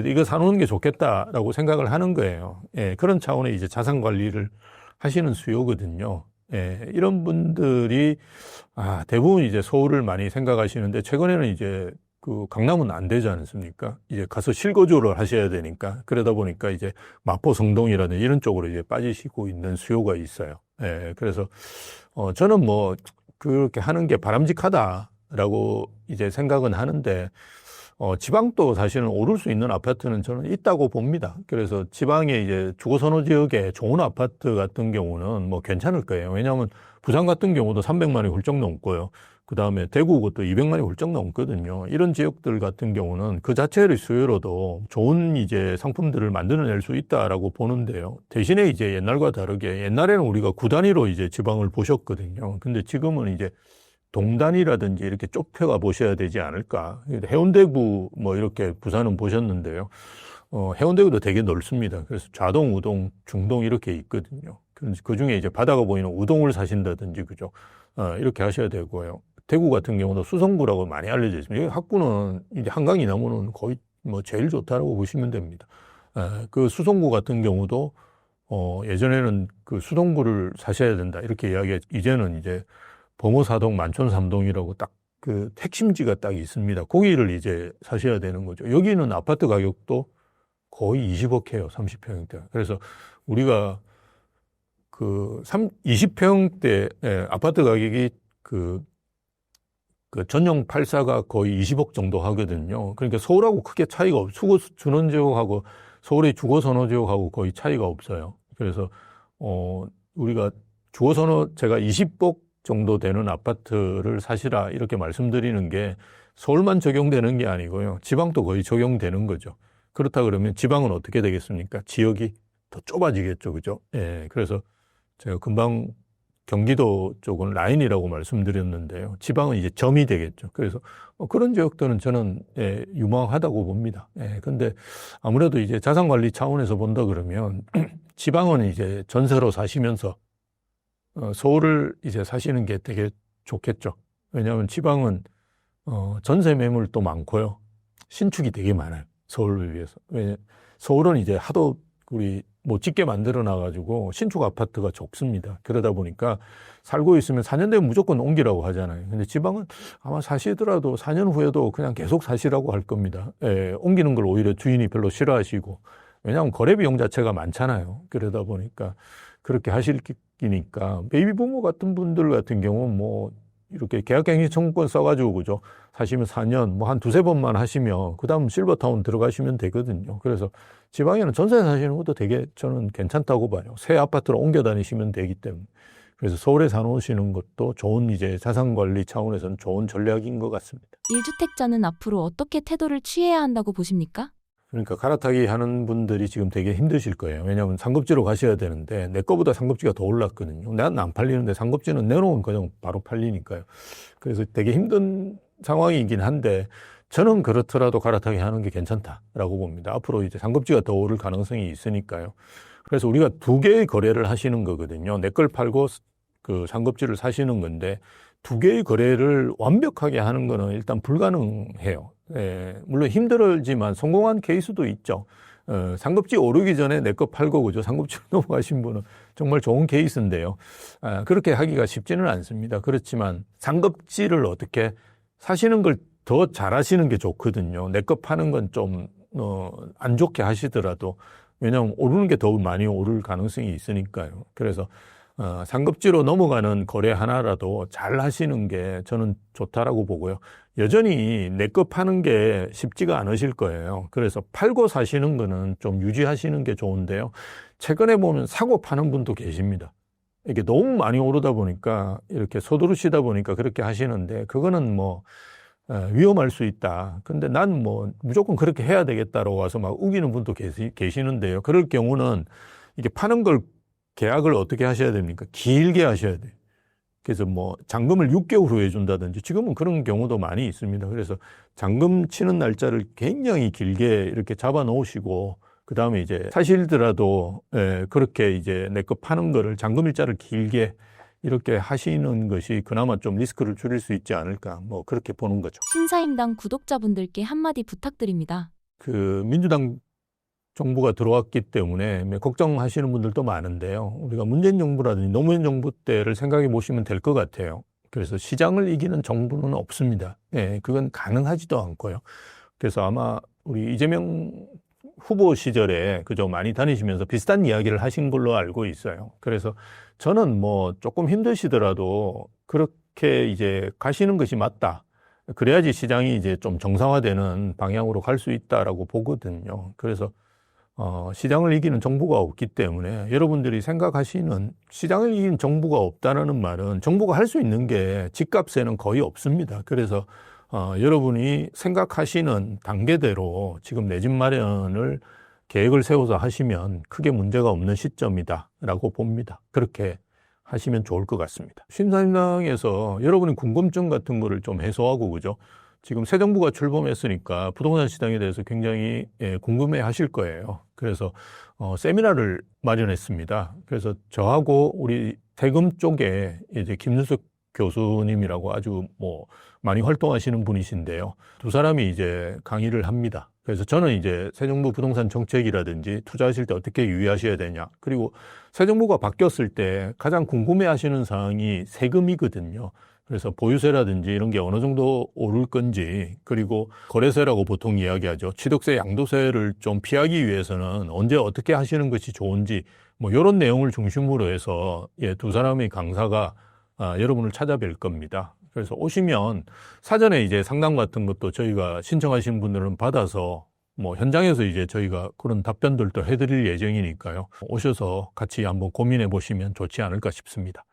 A: 이거 사놓는 게 좋겠다라고 생각을 하는 거예요. 예, 그런 차원의 이제 자산 관리를 하시는 수요거든요. 예, 이런 분들이 대부분 이제 서울을 많이 생각하시는데 최근에는 이제 그 강남은 안 되지 않습니까? 이제 가서 실거주를 하셔야 되니까 그러다 보니까 이제 마포 성동이라든지 이런 쪽으로 이제 빠지시고 있는 수요가 있어요. 예, 그래서 저는 뭐 그렇게 하는 게 바람직하다라고 이제 생각은 하는데 지방도 사실은 오를 수 있는 아파트는 저는 있다고 봅니다. 그래서 지방에 이제 주거선호 지역에 좋은 아파트 같은 경우는 뭐 괜찮을 거예요. 왜냐하면 부산 같은 경우도 300만이 훌쩍 넘고요. 그 다음에 대구 것도 200만이 훌쩍 넘거든요. 이런 지역들 같은 경우는 그 자체의 수요로도 좋은 이제 상품들을 만들어낼 수 있다라고 보는데요. 대신에 이제 옛날과 다르게 옛날에는 우리가 구 단위로 이제 지방을 보셨거든요. 근데 지금은 이제 동단이라든지 이렇게 좁혀가 보셔야 되지 않을까. 해운대구 뭐 이렇게 부산은 보셨는데요. 해운대구도 되게 넓습니다. 그래서 좌동, 우동, 중동 이렇게 있거든요. 그 중에 이제 바다가 보이는 우동을 사신다든지, 그죠? 이렇게 하셔야 되고요. 대구 같은 경우도 수성구라고 많이 알려져 있습니다. 여기 학구는 이제 한강 이남으로는 거의 뭐 제일 좋다라고 보시면 됩니다. 그 수성구 같은 경우도 예전에는 그 수성구를 사셔야 된다 이렇게 이제는 이제 범어사동 만촌삼동이라고 딱 그 핵심지가 딱 있습니다. 거기를 이제 사셔야 되는 거죠. 여기는 아파트 가격도 거의 20억 해요. 30평대. 그래서 우리가 그 20평대 아파트 가격이 그 전용 8사가 거의 20억 정도 하거든요. 그러니까 서울하고 크게 차이가 주거 준원 지역하고 서울의 주거 선호 지역하고 거의 차이가 없어요. 그래서 우리가 주거 선호 제가 20억 정도 되는 아파트를 사시라 이렇게 말씀드리는 게 서울만 적용되는 게 아니고요. 지방도 거의 적용되는 거죠. 그렇다 그러면 지방은 어떻게 되겠습니까? 지역이 더 좁아지겠죠. 그죠? 예. 그래서 제가 금방 경기도 쪽은 라인이라고 말씀드렸는데요. 지방은 이제 점이 되겠죠. 그래서 그런 지역들은 저는 유망하다고 봅니다. 근데 아무래도 이제 자산관리 차원에서 본다 그러면 지방은 이제 전세로 사시면서 서울을 이제 사시는 게 되게 좋겠죠. 왜냐하면 지방은 전세 매물도 많고요. 신축이 되게 많아요. 서울을 위해서. 서울은 이제 하도 우리 못 짓게 만들어 놔가지고 신축 아파트가 적습니다. 그러다 보니까 살고 있으면 4년 되면 무조건 옮기라고 하잖아요. 근데 지방은 아마 사시더라도 4년 후에도 그냥 계속 사시라고 할 겁니다. 옮기는 걸 오히려 주인이 별로 싫어하시고. 왜냐하면 거래 비용 자체가 많잖아요. 그러다 보니까 그렇게 하실 기니까 베이비 부모 같은 분들 같은 경우는 뭐 이렇게 계약갱신 청구권 써가지고 그죠 사시면 4년 뭐 한 두세 번만 하시면 그 다음 실버타운 들어가시면 되거든요. 그래서 지방에는 전세 사시는 것도 되게 저는 괜찮다고 봐요. 새 아파트로 옮겨 다니시면 되기 때문에. 그래서 서울에 사놓으시는 것도 좋은 이제 자산관리 차원에서는 좋은 전략인 것 같습니다.
B: 1주택자는 앞으로 어떻게 태도를 취해야 한다고 보십니까?
A: 그러니까 갈아타기 하는 분들이 지금 되게 힘드실 거예요. 왜냐하면 상급지로 가셔야 되는데 내 거보다 상급지가 더 올랐거든요. 난 안 팔리는데 상급지는 내놓으면 그냥 바로 팔리니까요. 그래서 되게 힘든 상황이긴 한데 저는 그렇더라도 갈아타기 하는 게 괜찮다라고 봅니다. 앞으로 이제 상급지가 더 오를 가능성이 있으니까요. 그래서 우리가 두 개의 거래를 하시는 거거든요. 내 걸 팔고 그 상급지를 사시는 건데 두 개의 거래를 완벽하게 하는 거는 일단 불가능해요. 물론 힘들지만 성공한 케이스도 있죠. 상급지 오르기 전에 내 거 팔고 그죠. 상급지로 넘어가신 분은 정말 좋은 케이스인데요. 그렇게 하기가 쉽지는 않습니다. 그렇지만 상급지를 어떻게 사시는 걸 더 잘하시는 게 좋거든요. 내 거 파는 건 좀 안 좋게 하시더라도 왜냐하면 오르는 게 더 많이 오를 가능성이 있으니까요. 그래서 상급지로 넘어가는 거래 하나라도 잘 하시는 게 저는 좋다라고 보고요. 여전히 내 거 파는 게 쉽지가 않으실 거예요. 그래서 팔고 사시는 거는 좀 유지하시는 게 좋은데요. 최근에 보면 사고 파는 분도 계십니다. 이게 너무 많이 오르다 보니까 이렇게 서두르시다 보니까 그렇게 하시는데 그거는 뭐 위험할 수 있다. 근데 난 뭐 무조건 그렇게 해야 되겠다라고 와서 막 우기는 분도 계시는데요. 그럴 경우는 이게 파는 걸 계약을 어떻게 하셔야 됩니까? 길게 하셔야 돼요. 그래서 뭐 잔금을 6개월 후에 준다든지 지금은 그런 경우도 많이 있습니다. 그래서 잔금 치는 날짜를 굉장히 길게 이렇게 잡아 놓으시고 그 다음에 이제 사실더라도 그렇게 이제 내 거 파는 거를 잔금 일자를 길게 이렇게 하시는 것이 그나마 좀 리스크를 줄일 수 있지 않을까 뭐 그렇게 보는 거죠.
B: 신사임당 구독자분들께 한마디 부탁드립니다.
A: 그 민주당 정부가 들어왔기 때문에 걱정하시는 분들도 많은데요. 우리가 문재인 정부라든지 노무현 정부 때를 생각해 보시면 될 것 같아요. 그래서 시장을 이기는 정부는 없습니다. 예, 그건 가능하지도 않고요. 그래서 아마 우리 이재명 후보 시절에 그저 많이 다니시면서 비슷한 이야기를 하신 걸로 알고 있어요. 그래서 저는 뭐 조금 힘드시더라도 그렇게 이제 가시는 것이 맞다. 그래야지 시장이 이제 좀 정상화되는 방향으로 갈 수 있다라고 보거든요. 그래서 시장을 이기는 정부가 없기 때문에 여러분들이 생각하시는 시장을 이기는 정부가 없다는 말은 정부가 할 수 있는 게 집값에는 거의 없습니다. 그래서 여러분이 생각하시는 단계대로 지금 내 집 마련을 계획을 세워서 하시면 크게 문제가 없는 시점이다라고 봅니다. 그렇게 하시면 좋을 것 같습니다. 신사임당에서 여러분의 궁금증 같은 거를 좀 해소하고 그죠? 지금 새 정부가 출범했으니까 부동산 시장에 대해서 굉장히 궁금해 하실 거예요. 그래서 세미나를 마련했습니다. 그래서 저하고 우리 세금 쪽에 이제 김윤석 교수님이라고 아주 뭐 많이 활동하시는 분이신데요. 두 사람이 이제 강의를 합니다. 그래서 저는 이제 새 정부 부동산 정책이라든지 투자하실 때 어떻게 유의하셔야 되냐. 그리고 새 정부가 바뀌었을 때 가장 궁금해 하시는 사항이 세금이거든요. 그래서 보유세라든지 이런 게 어느 정도 오를 건지, 그리고 거래세라고 보통 이야기하죠. 취득세, 양도세를 좀 피하기 위해서는 언제 어떻게 하시는 것이 좋은지, 뭐 이런 내용을 중심으로 해서 두 사람의 강사가 여러분을 찾아뵐 겁니다. 그래서 오시면 사전에 이제 상담 같은 것도 저희가 신청하신 분들은 받아서 뭐 현장에서 이제 저희가 그런 답변들도 해드릴 예정이니까요. 오셔서 같이 한번 고민해 보시면 좋지 않을까 싶습니다.